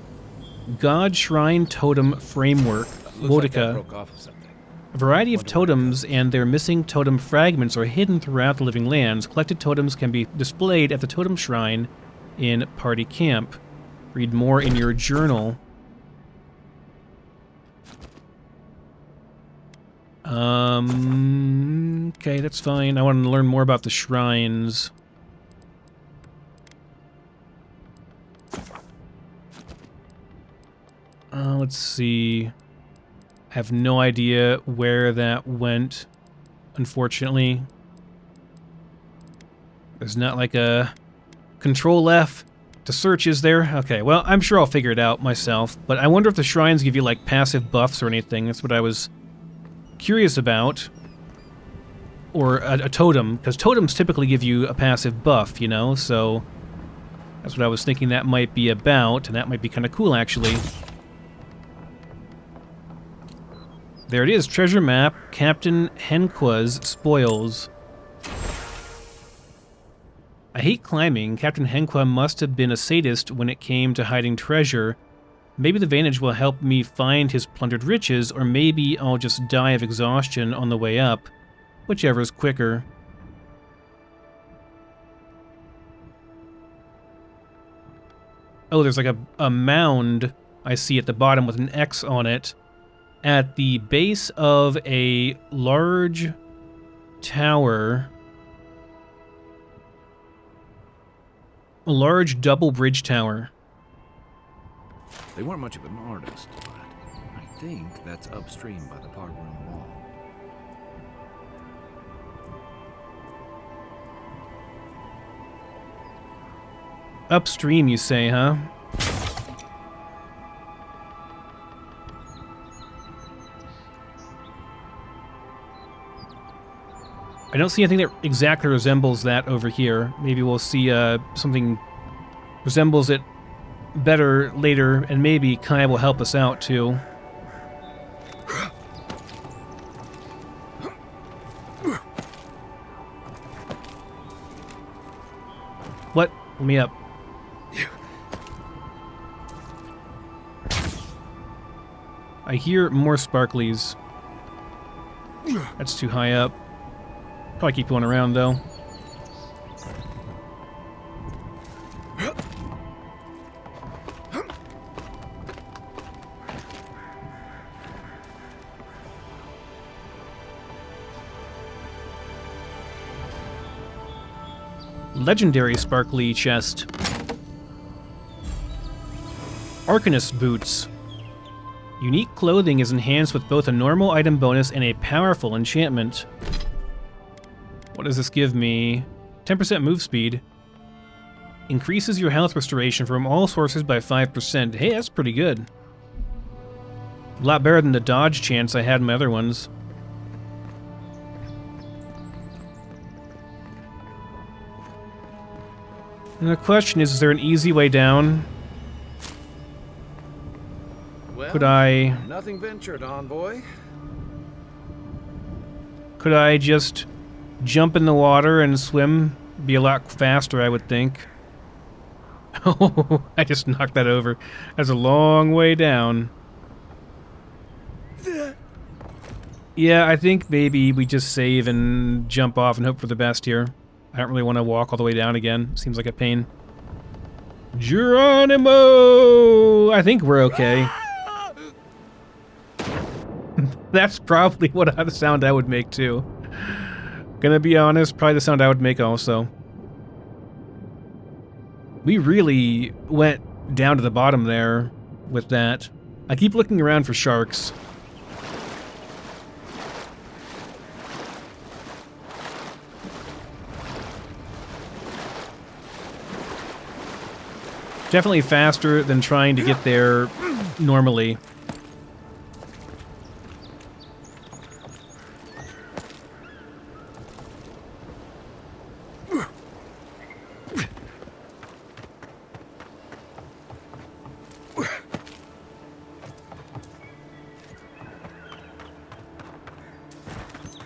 God Shrine Totem Framework, Boudica. Broke off of something. A variety of totems and their missing totem fragments are hidden throughout the Living Lands. Collected totems can be displayed at the Totem Shrine in Party Camp. Read more in your journal. Okay, that's fine. I want to learn more about the shrines. Let's see. I have no idea where that went, unfortunately. There's not like a Control F to search, is there? Okay, well, I'm sure I'll figure it out myself, but I wonder if the shrines give you like passive buffs or anything. That's what I was curious about. Or a totem, because totems typically give you a passive buff, you know, so that's what I was thinking that might be about, and that might be kind of cool, actually. There it is, treasure map, Captain Henqua's spoils. I hate climbing. Captain Henqua must have been a sadist when it came to hiding treasure. Maybe the Vantage will help me find his plundered riches, or maybe I'll just die of exhaustion on the way up. Whichever's quicker. Oh, there's like a mound I see at the bottom with an X on it. At the base of a large tower. A large double bridge tower. They weren't much of an artist, but I think that's upstream by the park room wall. Upstream, you say, huh? I don't see anything that exactly resembles that over here. Maybe we'll see something resembles it better later, and maybe Kai will help us out too. What? Let me up. I hear more sparklies. That's too high up. Probably keep going around, though. Legendary sparkly chest. Arcanist boots. Unique clothing is enhanced with both a normal item bonus and a powerful enchantment. What does this give me? 10% move speed. Increases your health restoration from all sources by 5%. Hey, that's pretty good. A lot better than the dodge chance I had in my other ones. And the question is there an easy way down? Well, could I... Nothing ventured, envoy. Could I just jump in the water and swim? Be a lot faster, I would think. Oh, I just knocked that over. That's a long way down. Yeah, I think maybe we just save and jump off and hope for the best here. I don't really want to walk all the way down again. Seems like a pain. Geronimo! I think we're okay. That's probably what the sound I would make too. Gonna be honest, probably the sound I would make also. We really went down to the bottom there with that. I keep looking around for sharks. Definitely faster than trying to get there normally.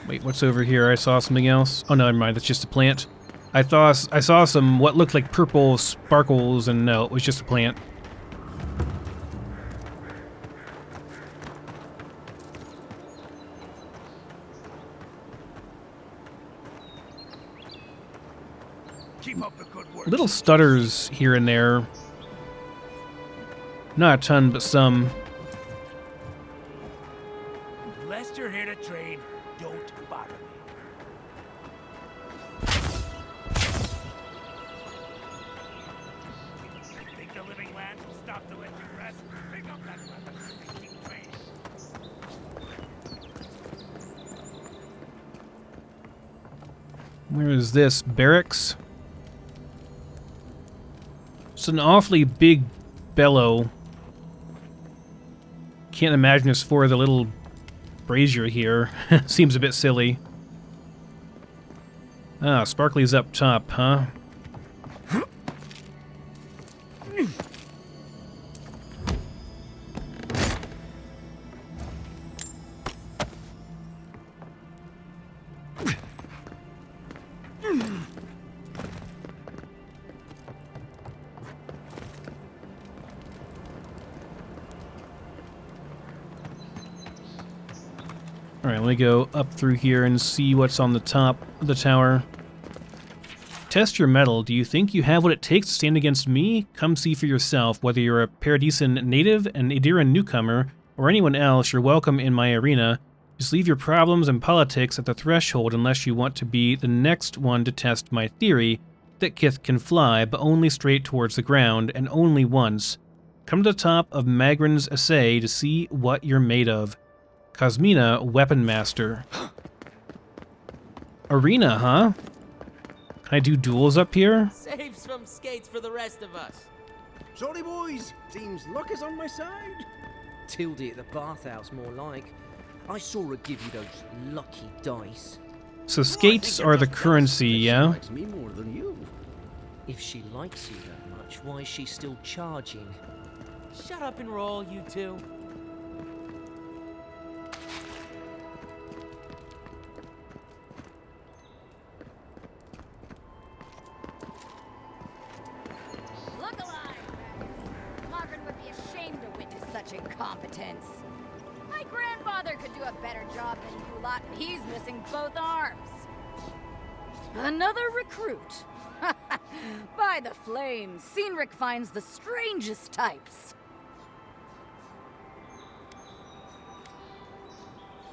Wait, what's over here? I saw something else. Oh, no, never mind. That's just a plant. I saw some what looked like purple sparkles, and no, it was just a plant. Keep up the good work. Little stutters here and there. Not a ton, but some. Unless you're here to trade, don't bother me. Think the living lands will stop to let you rest? Pick up that weapon. Keep trading. Where is this? Barracks? It's an awfully big bellow. Can't imagine it's for the little brazier here. Seems a bit silly. Ah, Sparkly's up top, huh? Alright, let me go up through here and see what's on the top of the tower. Test your mettle. Do you think you have what it takes to stand against me? Come see for yourself. Whether you're a Paradisan native, an Adiran newcomer, or anyone else, you're welcome in my arena. Just leave your problems and politics at the threshold unless you want to be the next one to test my theory that Kith can fly, but only straight towards the ground, and only once. Come to the top of Magrin's Assay to see what you're made of. Cosmina, Weapon Master. Arena, huh? Can I do duels up here? Save some skates for the rest of us. Sorry, boys. Seems luck is on my side. Tildy at the bathhouse, more like. I saw her give you those lucky dice. So skates are the currency, yeah? She likes me more than you. If she likes you that much, why is she still charging? Shut up and roll, you two. Look alive! Margaret would be ashamed to witness such incompetence. My grandfather could do a better job than you lot, and he's missing both arms. Another recruit. By the flames, Cynric finds the strangest types.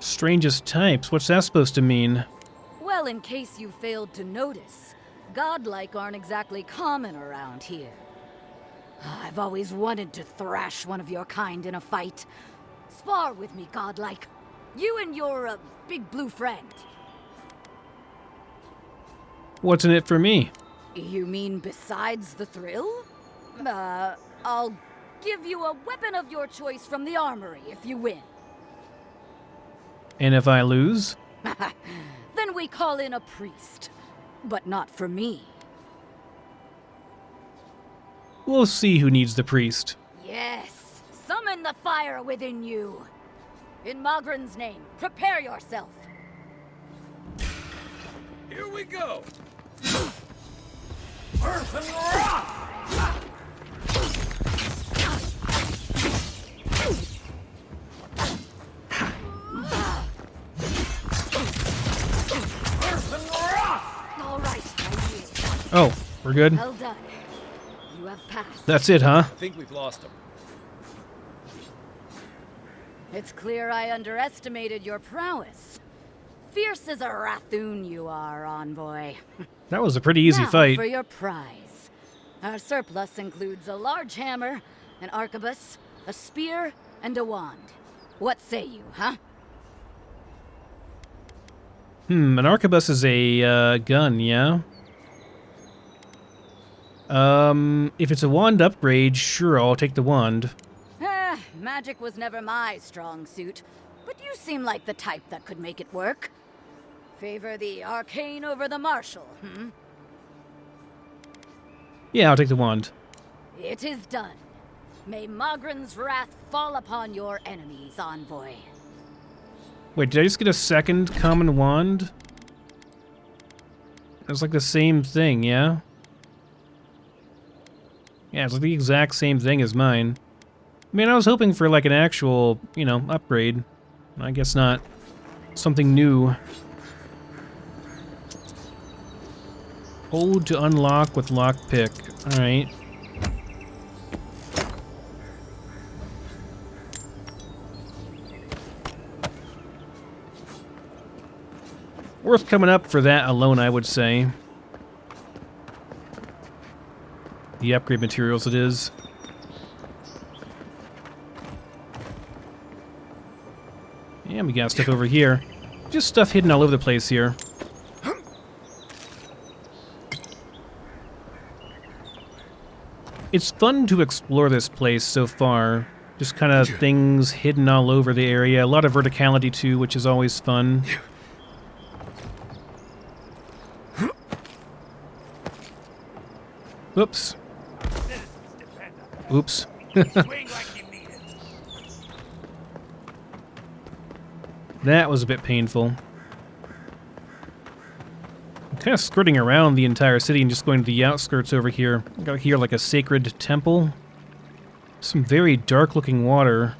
Strangest types? What's that supposed to mean? Well, in case you failed to notice, godlike aren't exactly common around here. I've always wanted to thrash one of your kind in a fight. Spar with me, godlike. You and your, big blue friend. What's in it for me? You mean besides the thrill? I'll give you a weapon of your choice from the armory if you win. And if I lose? Then we call in a priest. But not for me. We'll see who needs the priest. Yes, summon the fire within you. In Magrin's name, prepare yourself. Here we go! Earth and rock! All right, I yield. Oh, we're good? Well done. You have passed. That's it, huh? I think we've lost him. It's clear I underestimated your prowess. Fierce as a Rathoon you are, envoy. That was a pretty easy Now fight. for your prize. Our surplus includes a large hammer, an arquebus, a spear, and a wand. What say you, huh? An arquebus is a gun, yeah? If it's a wand upgrade, sure, I'll take the wand. Magic was never my strong suit, but you seem like the type that could make it work. Favor the arcane over the martial, hmm? Yeah, I'll take the wand. It is done. May Magrin's wrath fall upon your enemies, envoy. Wait, did I just get a second common wand? It's like the same thing, yeah? Yeah, it's like the exact same thing as mine. I mean, I was hoping for like an actual, you know, upgrade. I guess not. Something new. Hold to unlock with lockpick. Alright. Worth coming up for that alone, I would say. The upgrade materials it is. And we got stuff over here. Just stuff hidden all over the place here. It's fun to explore this place so far. Just kind of things hidden all over the area. A lot of verticality too, which is always fun. Whoops. Oops. That was a bit painful. I'm kind of skirting around the entire city and just going to the outskirts over here. I got here like a sacred temple. Some very dark looking water.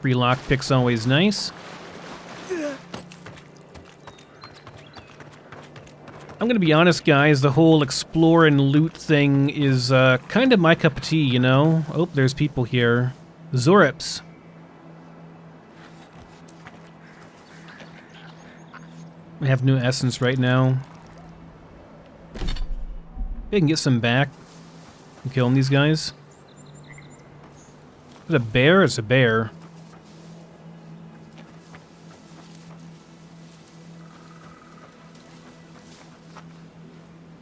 Free lockpick's always nice. I'm gonna be honest, guys, the whole explore and loot thing is kind of my cup of tea, you know? Oh, there's people here. Zorips. I have no essence right now. I can get some back. I'm killing these guys. Is it a bear? It's a bear.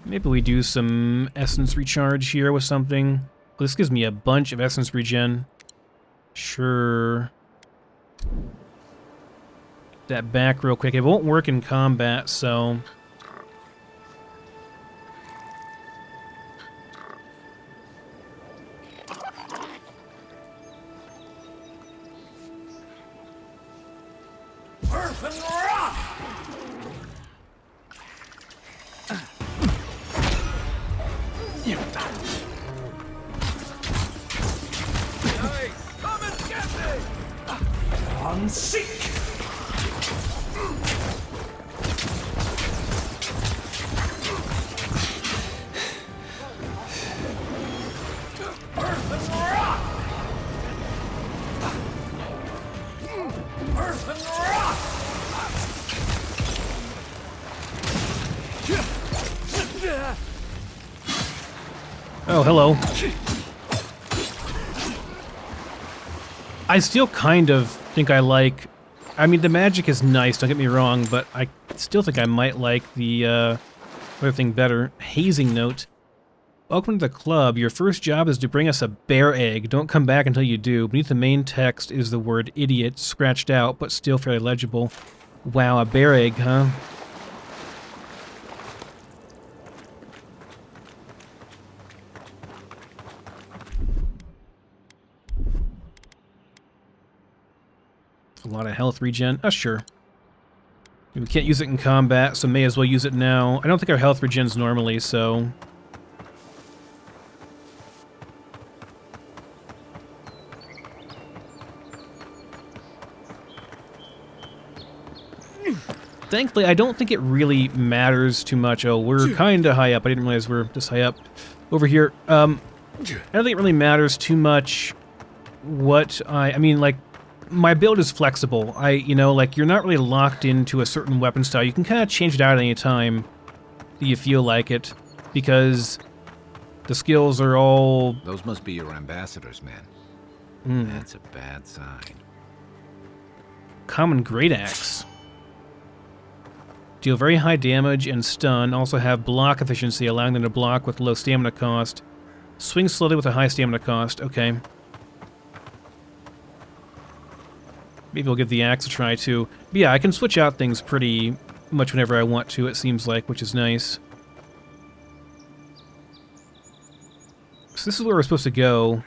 Maybe we do some essence recharge here with something. Well, this gives me a bunch of essence regen. Sure. Get that back real quick. It won't work in combat, so... Oh, hello. I still kind of think I like... I mean, the magic is nice, don't get me wrong, but I still think I might like the other thing better. Hazing note. Welcome to the club. Your first job is to bring us a bear egg. Don't come back until you do. Beneath the main text is the word idiot, scratched out, but still fairly legible. Wow, a bear egg, huh? A lot of health regen. Oh, sure. We can't use it in combat, so may as well use it now. I don't think our health regens normally, so... Thankfully, I don't think it really matters too much. Oh, we're kind of high up. I didn't realize we're this high up. Over here. I don't think it really matters too much what I mean, like, my build is flexible. You know, like, you're not really locked into a certain weapon style. You can kind of change it out at any time that you feel like it, because the skills are all... Those must be your ambassadors, man. That's a bad sign. Common Great Axe. Deal very high damage and stun. Also have block efficiency, allowing them to block with low stamina cost. Swing slowly with a high stamina cost. Okay. Maybe we'll give the axe a try too. But yeah, I can switch out things pretty much whenever I want to, it seems like, which is nice. So this is where we're supposed to go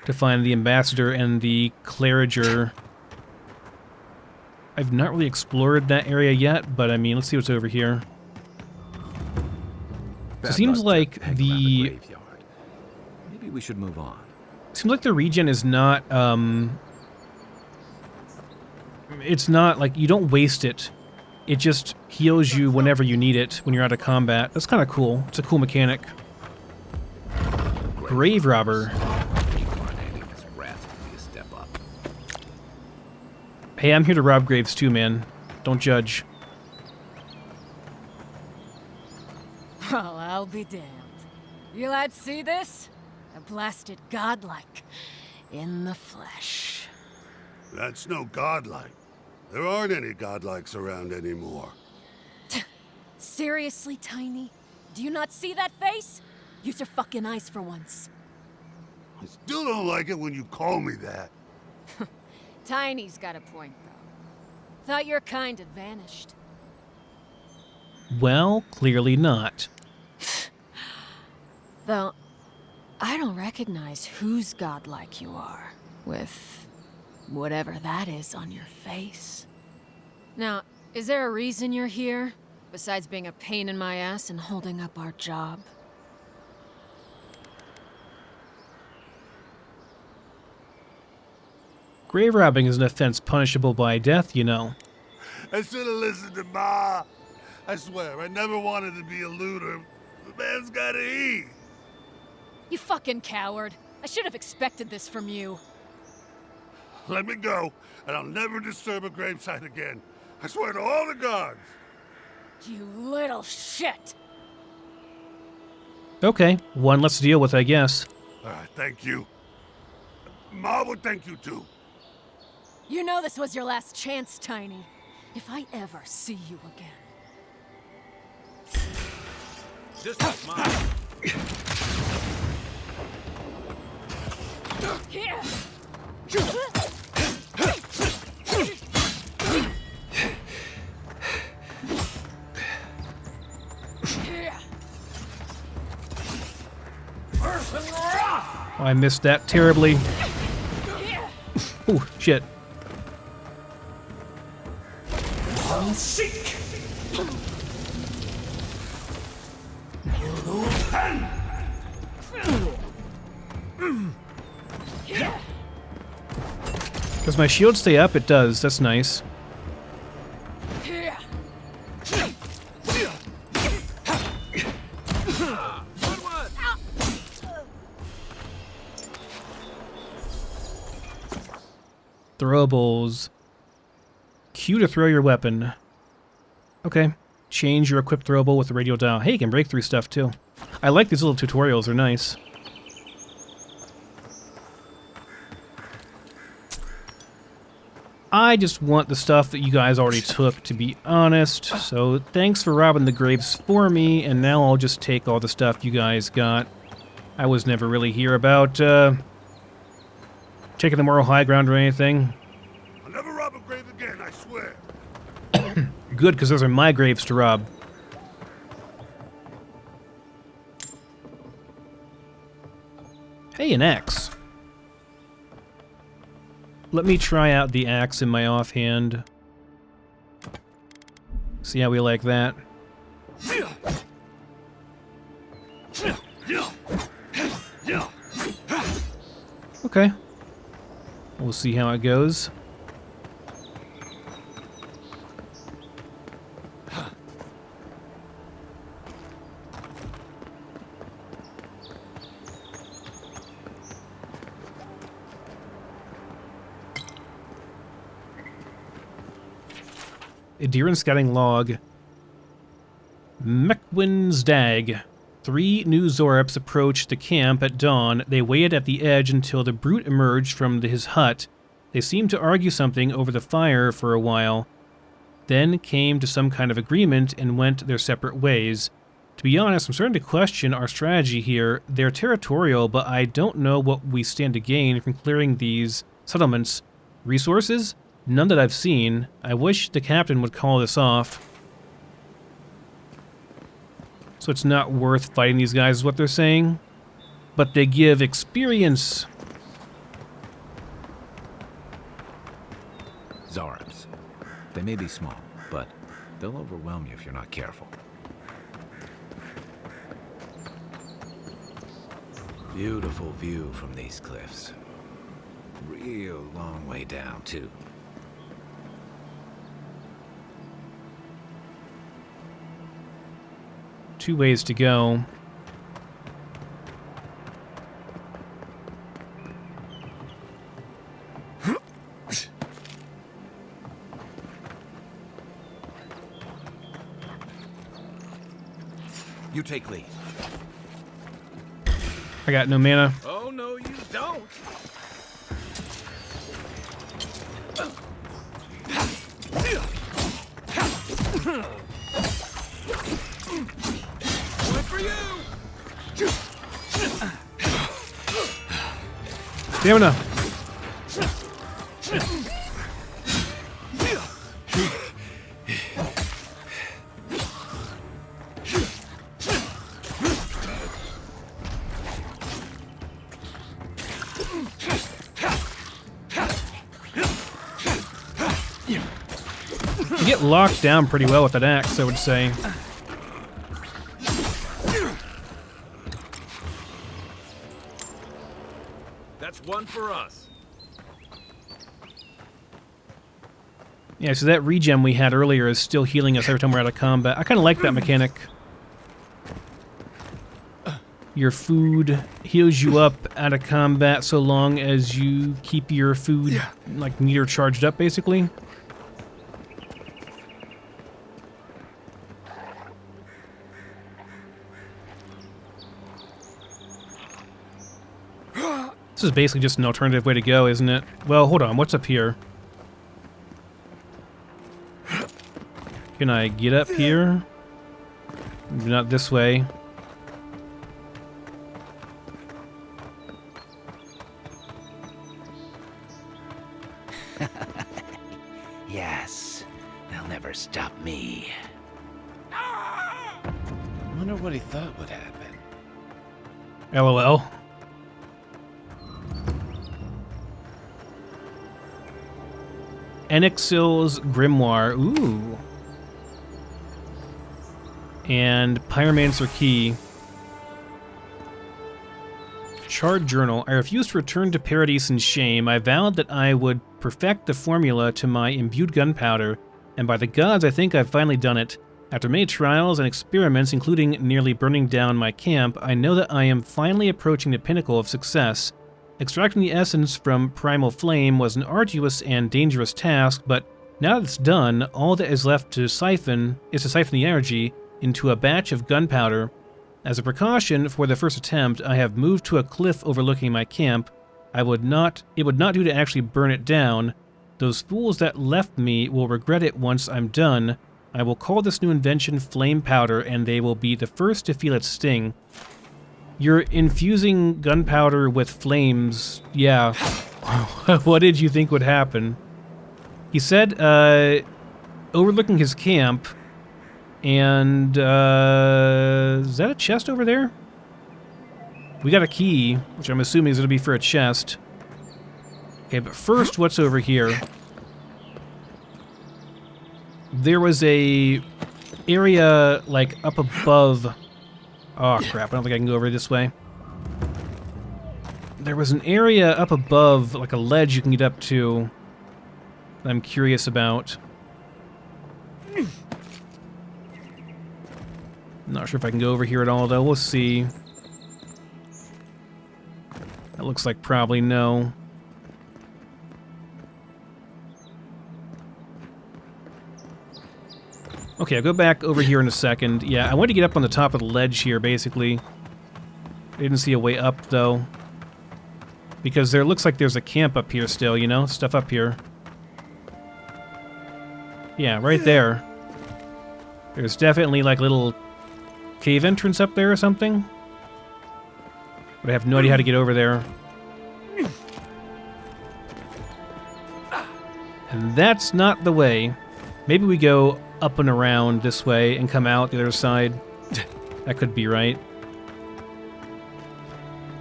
to find the ambassador and the clariger I've not really explored that area yet, but I mean, let's see what's over here. So it seems like the graveyard. Maybe we should move on. Seems like the regen is not, it's not like you don't waste it. It just heals you whenever you need it when you're out of combat. That's kind of cool. It's a cool mechanic. Grave robber. Hey, I'm here to rob graves too, man. Don't judge. Well, I'll be damned. You lads see this? A blasted godlike in the flesh. That's no godlike. There aren't any godlikes around anymore. Seriously, Tiny? Do you not see that face? Use your fucking eyes for once. I still don't like it when you call me that. Tiny's got a point, though. Thought your kind had vanished. Well, clearly not. Though, I don't recognize whose godlike you are, with whatever that is on your face. Now, is there a reason you're here, besides being a pain in my ass and holding up our job? Grave robbing is an offense punishable by death, you know. I should have listened to Ma. I swear, I never wanted to be a looter. The man's gotta eat. You fucking coward. I should have expected this from you. Let me go, and I'll never disturb a gravesite again. I swear to all the gods. You little shit. Okay, one less to deal with, I guess. Thank you. Ma would thank you too. You know this was your last chance, Tiny. If I ever see you again. This is mine. Here. Oh, I missed that terribly. Oh, shit. Seek. Does my shield stay up? It does. That's nice. Throwables. Q to throw your weapon. Okay. Change your equipped throwable with the radial dial. Hey, you can break through stuff too. I like these little tutorials. They're nice. I just want the stuff that you guys already took, to be honest. So thanks for robbing the graves for me, and now I'll just take all the stuff you guys got. I was never really here about taking the moral high ground or anything. I'll never rob a grave again, I swear. Good, because those are my graves to rob. Hey, an axe. Let me try out the axe in my offhand. See how we like that. Okay. We'll see how it goes. Adherent scouting log. Meckwin's Dag. 3 new Zorps approached the camp at dawn. They waited at the edge until the brute emerged from his hut. They seemed to argue something over the fire for a while, then came to some kind of agreement and went their separate ways. To be honest, I'm starting to question our strategy here. They're territorial, but I don't know what we stand to gain from clearing these settlements. Resources? None that I've seen. I wish the captain would call this off. So it's not worth fighting these guys is what they're saying. But they give experience. Zorps. They may be small, but they'll overwhelm you if you're not careful. Beautiful view from these cliffs. Real long way down, too. Two ways to go. You take lead. I got no mana. Oh, no, you don't. One for you. Stamina. You get locked down pretty well with that axe, I would say. That's one for us. Yeah, so that regen we had earlier is still healing us every time we're out of combat. I kind of like that mechanic. Your food heals you up out of combat so long as you keep your food like meter charged up, basically. This is basically just an alternative way to go, isn't it? Well, hold on. What's up here? Can I get up here? Maybe not this way. Yes, they'll never stop me. Wonder what he thought would happen. LOL. Enixil's Grimoire. Ooh. And Pyromancer Key. Charred Journal. I refused to return to Paradis in shame. I vowed that I would perfect the formula to my imbued gunpowder, and by the gods, I think I've finally done it. After many trials and experiments, including nearly burning down my camp, I know that I am finally approaching the pinnacle of success. Extracting the essence from Primal Flame was an arduous and dangerous task, but now that it's done, all that is left to siphon is to siphon the energy into a batch of gunpowder. As a precaution for the first attempt, I have moved to a cliff overlooking my camp. It would not do to actually burn it down. Those fools that left me will regret it once I'm done. I will call this new invention Flame Powder, and they will be the first to feel its sting. You're infusing gunpowder with flames. Yeah. What did you think would happen? He said, overlooking his camp, and, is that a chest over there? We got a key, which I'm assuming is going to be for a chest. Okay, but first, what's over here? There was a area, like, up above... Oh, crap, I don't think I can go over this way. There was an area up above, like a ledge you can get up to, that I'm curious about. Not sure if I can go over here at all, though. We'll see. That looks like probably no. Okay, I'll go back over here in a second. Yeah, I want to get up on the top of the ledge here, basically. I didn't see a way up, though. Because there looks like there's a camp up here still, you know? Stuff up here. Yeah, right there. There's definitely, like, little cave entrance up there or something. But I have no idea how to get over there. And that's not the way. Maybe we go up and around this way and come out the other side. That could be right.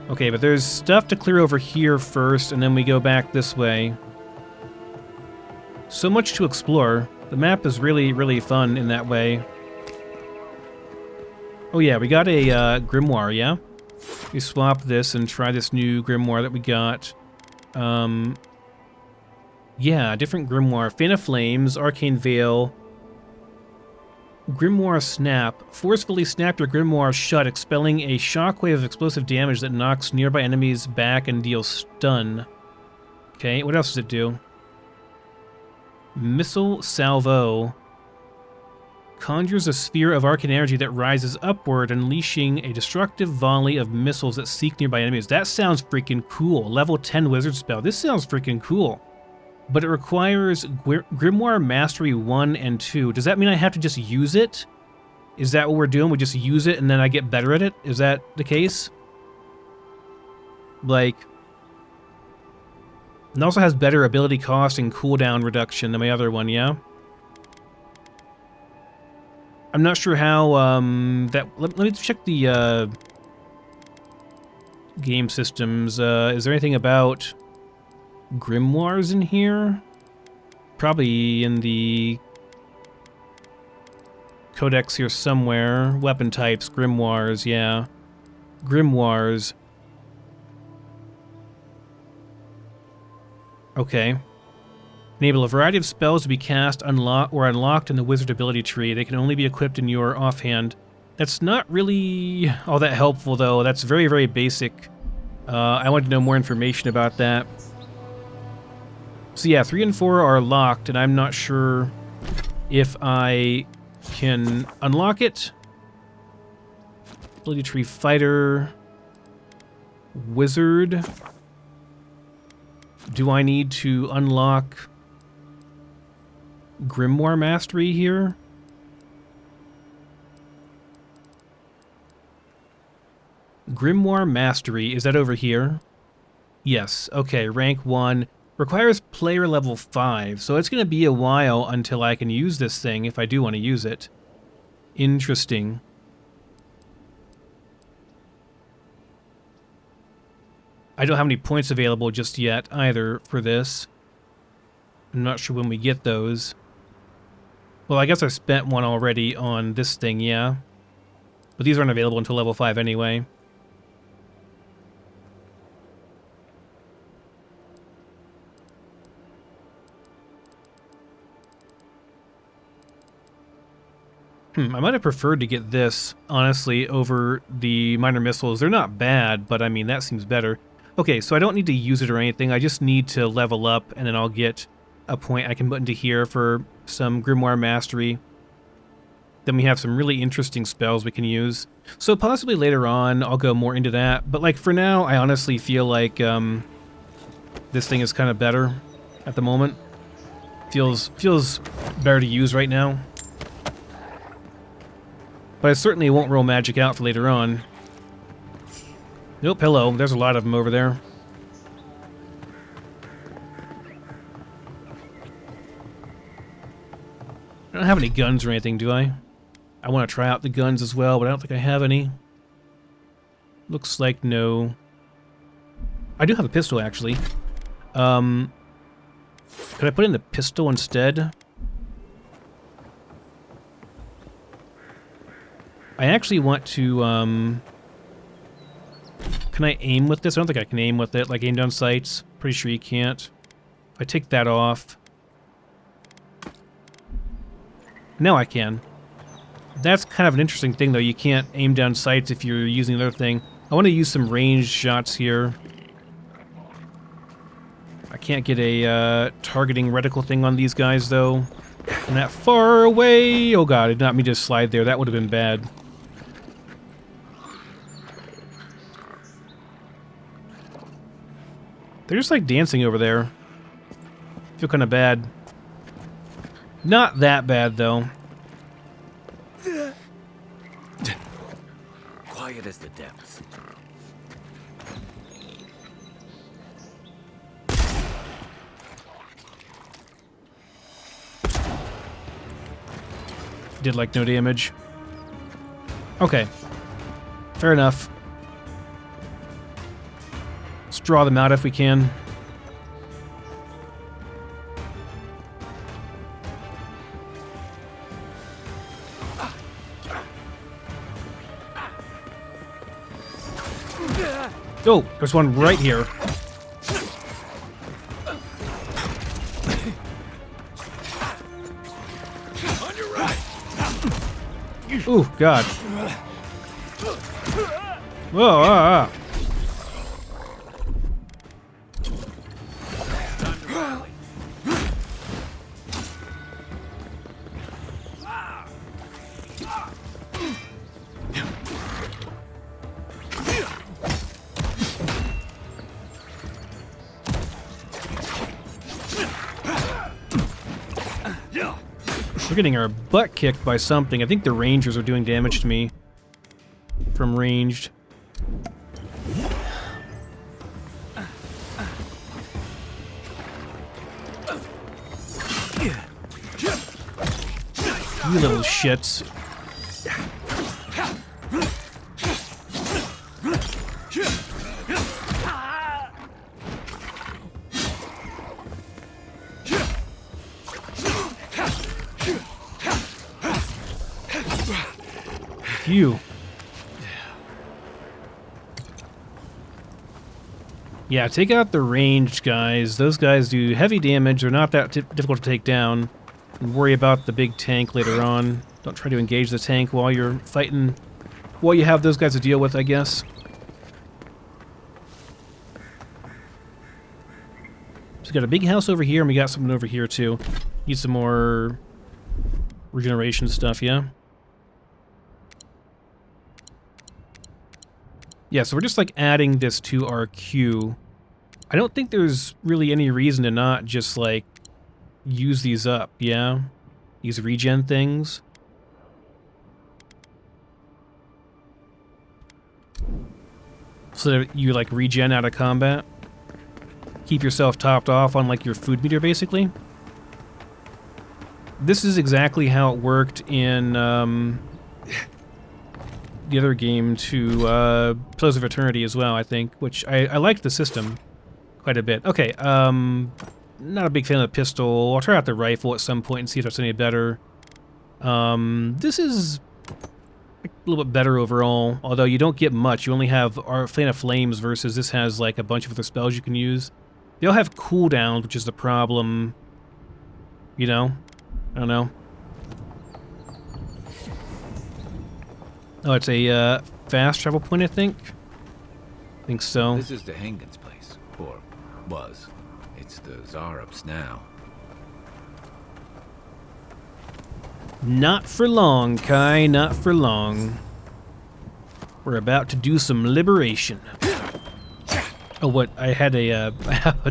Okay, but there's stuff to clear over here first, and then we go back this way. So much to explore. The map is really, really fun in that way. Oh yeah, we got a grimoire, yeah? We swap this and try this new grimoire that we got. Yeah, different grimoire. Fan of Flames, Arcane Veil, Grimoire Snap. Forcefully snap your grimoire shut, expelling a shockwave of explosive damage that knocks nearby enemies back and deals stun. Okay, what else does it do? Missile Salvo. Conjures a sphere of arcane energy that rises upward, unleashing a destructive volley of missiles that seek nearby enemies. That sounds freaking cool. Level 10 wizard spell. This sounds freaking cool. But it requires Grimoire Mastery 1 and 2. Does that mean I have to just use it? Is that what we're doing? We just use it and then I get better at it? Is that the case? Like... It also has better ability cost and cooldown reduction than my other one, yeah? I'm not sure how, let me check the, game systems. Is there anything about grimoires in here? Probably in the codex here somewhere. Weapon types, grimoires, yeah. Grimoires. Okay. Enable a variety of spells to be cast, unlocked in the wizard ability tree. They can only be equipped in your offhand. That's not really all that helpful, though. That's very, very basic. I wanted to know more information about that. So yeah, 3 and 4 are locked, and I'm not sure if I can unlock it. Ability tree fighter. Wizard. Do I need to unlock Grimoire Mastery here? Grimoire Mastery, is that over here? Yes, okay, rank 1. Requires player level 5, so it's going to be a while until I can use this thing if I do want to use it. Interesting. I don't have any points available just yet either for this. I'm not sure when we get those. Well, I guess I spent one already on this thing, yeah. But these aren't available until level 5 anyway. I might have preferred to get this, honestly, over the minor missiles. They're not bad, but I mean, that seems better. Okay, so I don't need to use it or anything. I just need to level up, and then I'll get a point I can put into here for some Grimoire Mastery. Then we have some really interesting spells we can use. So possibly later on, I'll go more into that. But like for now, I honestly feel like this thing is kind of better at the moment. Feels better to use right now. But I certainly won't roll magic out for later on. Nope, hello. There's a lot of them over there. I don't have any guns or anything, do I? I want to try out the guns as well, but I don't think I have any. Looks like no. I do have a pistol, actually. Could I put in the pistol instead? I actually want to, can I aim with this? I don't think I can aim with it, like aim down sights. Pretty sure you can't. If I take that off. Now I can. That's kind of an interesting thing, though. You can't aim down sights if you're using the other thing. I want to use some ranged shots here. I can't get a targeting reticle thing on these guys, though. And that far away! Oh god, I did not mean to slide there. That would have been bad. They're just like dancing over there. Feel kind of bad. Not that bad, though. Quiet as the depths. Did like no damage. Okay. Fair enough. Let's draw them out if we can. Oh, there's one right here. Ooh, God. Whoa, We're getting our butt kicked by something. I think the rangers are doing damage to me from ranged. You little shits. You. Yeah, take out the ranged guys. Those guys do heavy damage. They're not that difficult to take down. And worry about the big tank later on. Don't try to engage the tank while you're fighting. While you have those guys to deal with, I guess. So we got a big house over here, and we got something over here too. Need some more regeneration stuff, yeah? Yeah, so we're just like adding this to our queue. I don't think there's really any reason to not just like use these up, yeah? These regen things. So that you like regen out of combat. Keep yourself topped off on like your food meter basically. This is exactly how it worked in the other game to Pillars of Eternity as well, I think, which I liked the system quite a bit. Okay, not a big fan of the pistol. I'll try out the rifle at some point and see if that's any better. This is a little bit better overall, although you don't get much. You only have our Fan of Flames versus this has like a bunch of other spells you can use. They all have cooldowns, which is the problem. You know? I don't know. Oh, it's a fast travel point, I think. I think so. This is Dehangan's place, or was. It's the Zarup's now. Not for long, Kai, not for long. We're about to do some liberation. Oh, what? I had a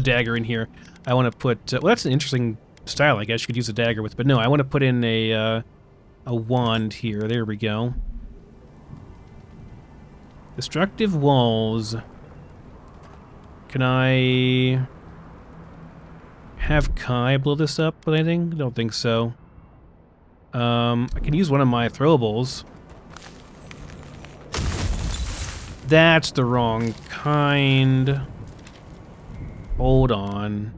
dagger in here. I want to put... well, that's an interesting style, I guess you could use a dagger with, but no, I want to put in a wand here. There we go. Destructive walls. Can I have Kai blow this up with anything? I don't think so. I can use one of my throwables. That's the wrong kind. Hold on.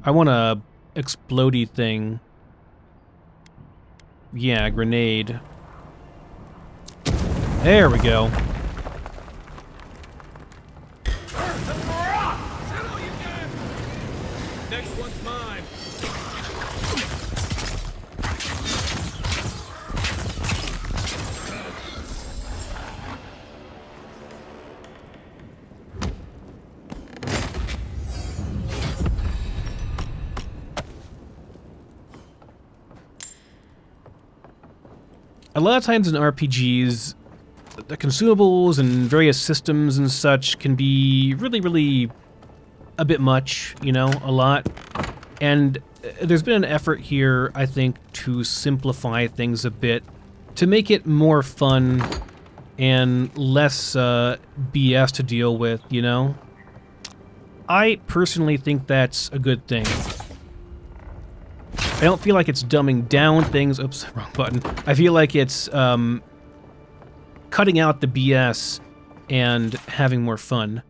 I want a explodey thing. Yeah, grenade. There we go. Next one's mine. A lot of times in RPGs, the consumables and various systems and such can be really a bit much, you know, a lot. And there's been an effort here, I think, to simplify things a bit, to make it more fun and less BS to deal with, you know? I personally think that's a good thing. I don't feel like it's dumbing down things. Oops, wrong button. I feel like it's cutting out the BS and having more fun.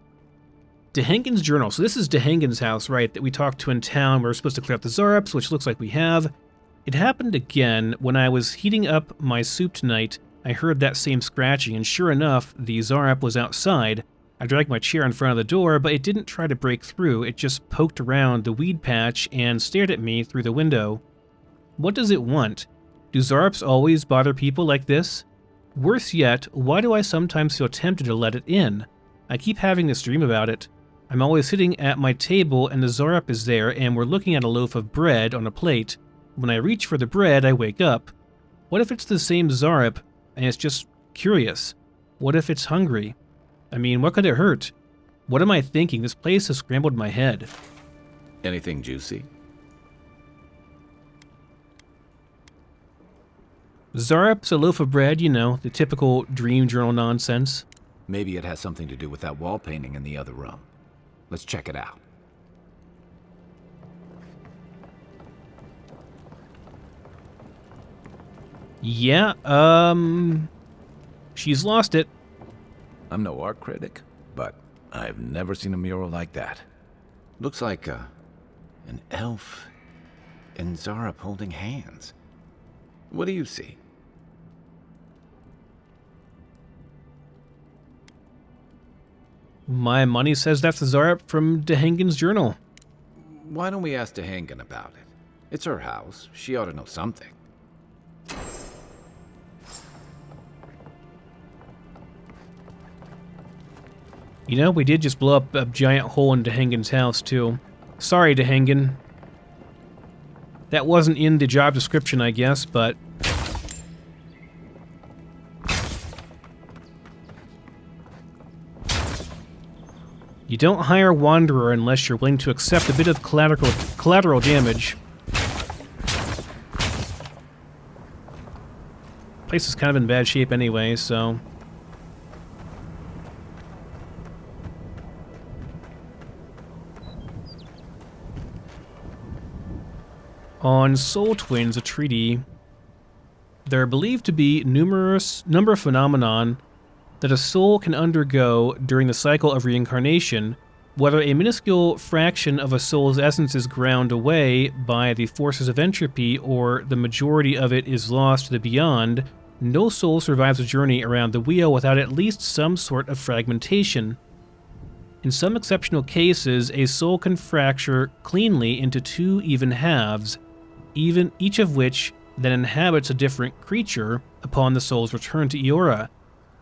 Dehangan's journal. So this is Dehangan's house, right, that we talked to in town. We're supposed to clear out the Zarups, which looks like we have. It happened again when I was heating up my soup tonight. I heard that same scratching, and sure enough, the Zarup was outside. I dragged my chair in front of the door, but it didn't try to break through. It just poked around the weed patch and stared at me through the window. What does it want? Do Zarups always bother people like this? Worse yet, why do I sometimes feel tempted to let it in? I keep having this dream about it. I'm always sitting at my table and the Zarup is there and we're looking at a loaf of bread on a plate. When I reach for the bread, I wake up. What if it's the same Zarup and it's just curious? What if it's hungry? I mean, what could it hurt? What am I thinking? This place has scrambled my head. Anything juicy? Zarup's a loaf of bread, you know, the typical dream journal nonsense. Maybe it has something to do with that wall painting in the other room. Let's check it out. Yeah, she's lost it. I'm no art critic, but I've never seen a mural like that. Looks like an elf and Zarup holding hands. What do you see? My money says that's the Zarup from Dehengen's journal. Why don't we ask Dehengen about it? It's her house. She ought to know something. You know, we did just blow up a giant hole in Dehengen's house, too. Sorry, Dehengen. That wasn't in the job description, I guess, but... You don't hire a wanderer unless you're willing to accept a bit of collateral damage. Place is kind of in bad shape anyway, so... On Soul Twins, a treaty, there are believed to be number of phenomenon that a soul can undergo during the cycle of reincarnation. Whether a minuscule fraction of a soul's essence is ground away by the forces of entropy or the majority of it is lost to the beyond, no soul survives a journey around the wheel without at least some sort of fragmentation. In some exceptional cases, a soul can fracture cleanly into two even halves, each of which then inhabits a different creature upon the soul's return to Eora.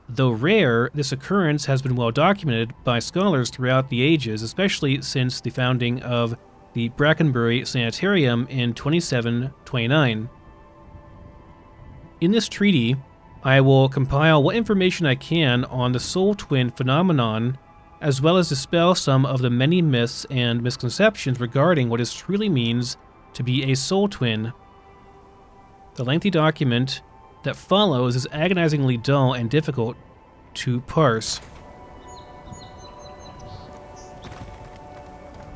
Though rare, this occurrence has been well documented by scholars throughout the ages, especially since the founding of the Brackenbury Sanitarium in 2729. In this treaty, I will compile what information I can on the soul twin phenomenon, as well as dispel some of the many myths and misconceptions regarding what it truly means to be a soul twin. The lengthy document that follows is agonizingly dull and difficult to parse.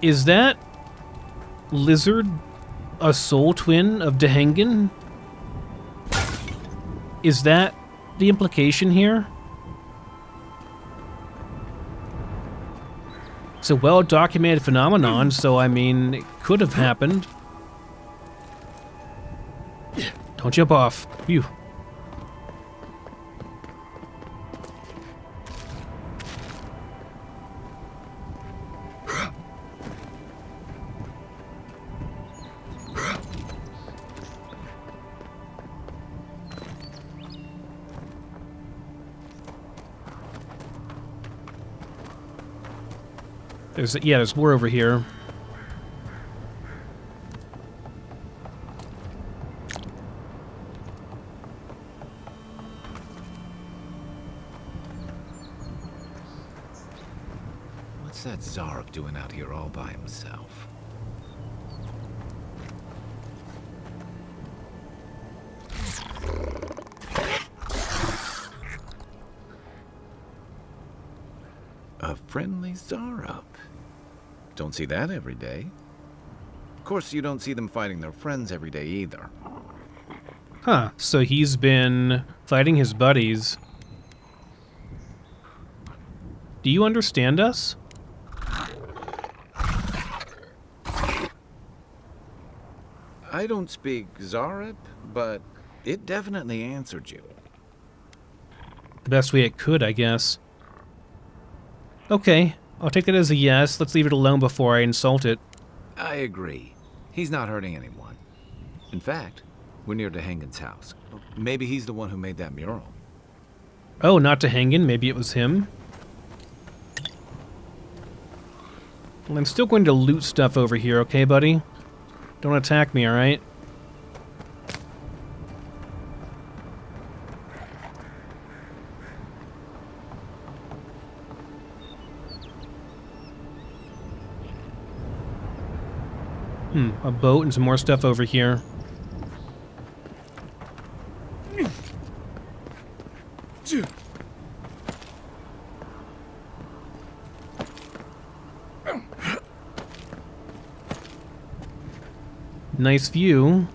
Is that lizard a soul twin of Dehengen? Is that the implication here? It's a well-documented phenomenon, so I mean, it could have happened. Don't jump off. Phew. There's more over here. What's that Zarup doing out here all by himself? A friendly Zarup. Don't see that every day. Of course, you don't see them fighting their friends every day either. Huh, so he's been fighting his buddies. Do you understand us? I don't speak Zarup, but it definitely answered you. The best way it could, I guess. Okay, I'll take that as a yes. Let's leave it alone before I insult it. I agree. He's not hurting anyone. In fact, we're near Dehangen's house. Maybe he's the one who made that mural. Oh, not Dehangen. Maybe it was him. Well, I'm still going to loot stuff over here, okay, buddy? Don't attack me, alright? A boat and some more stuff over here. Nice view.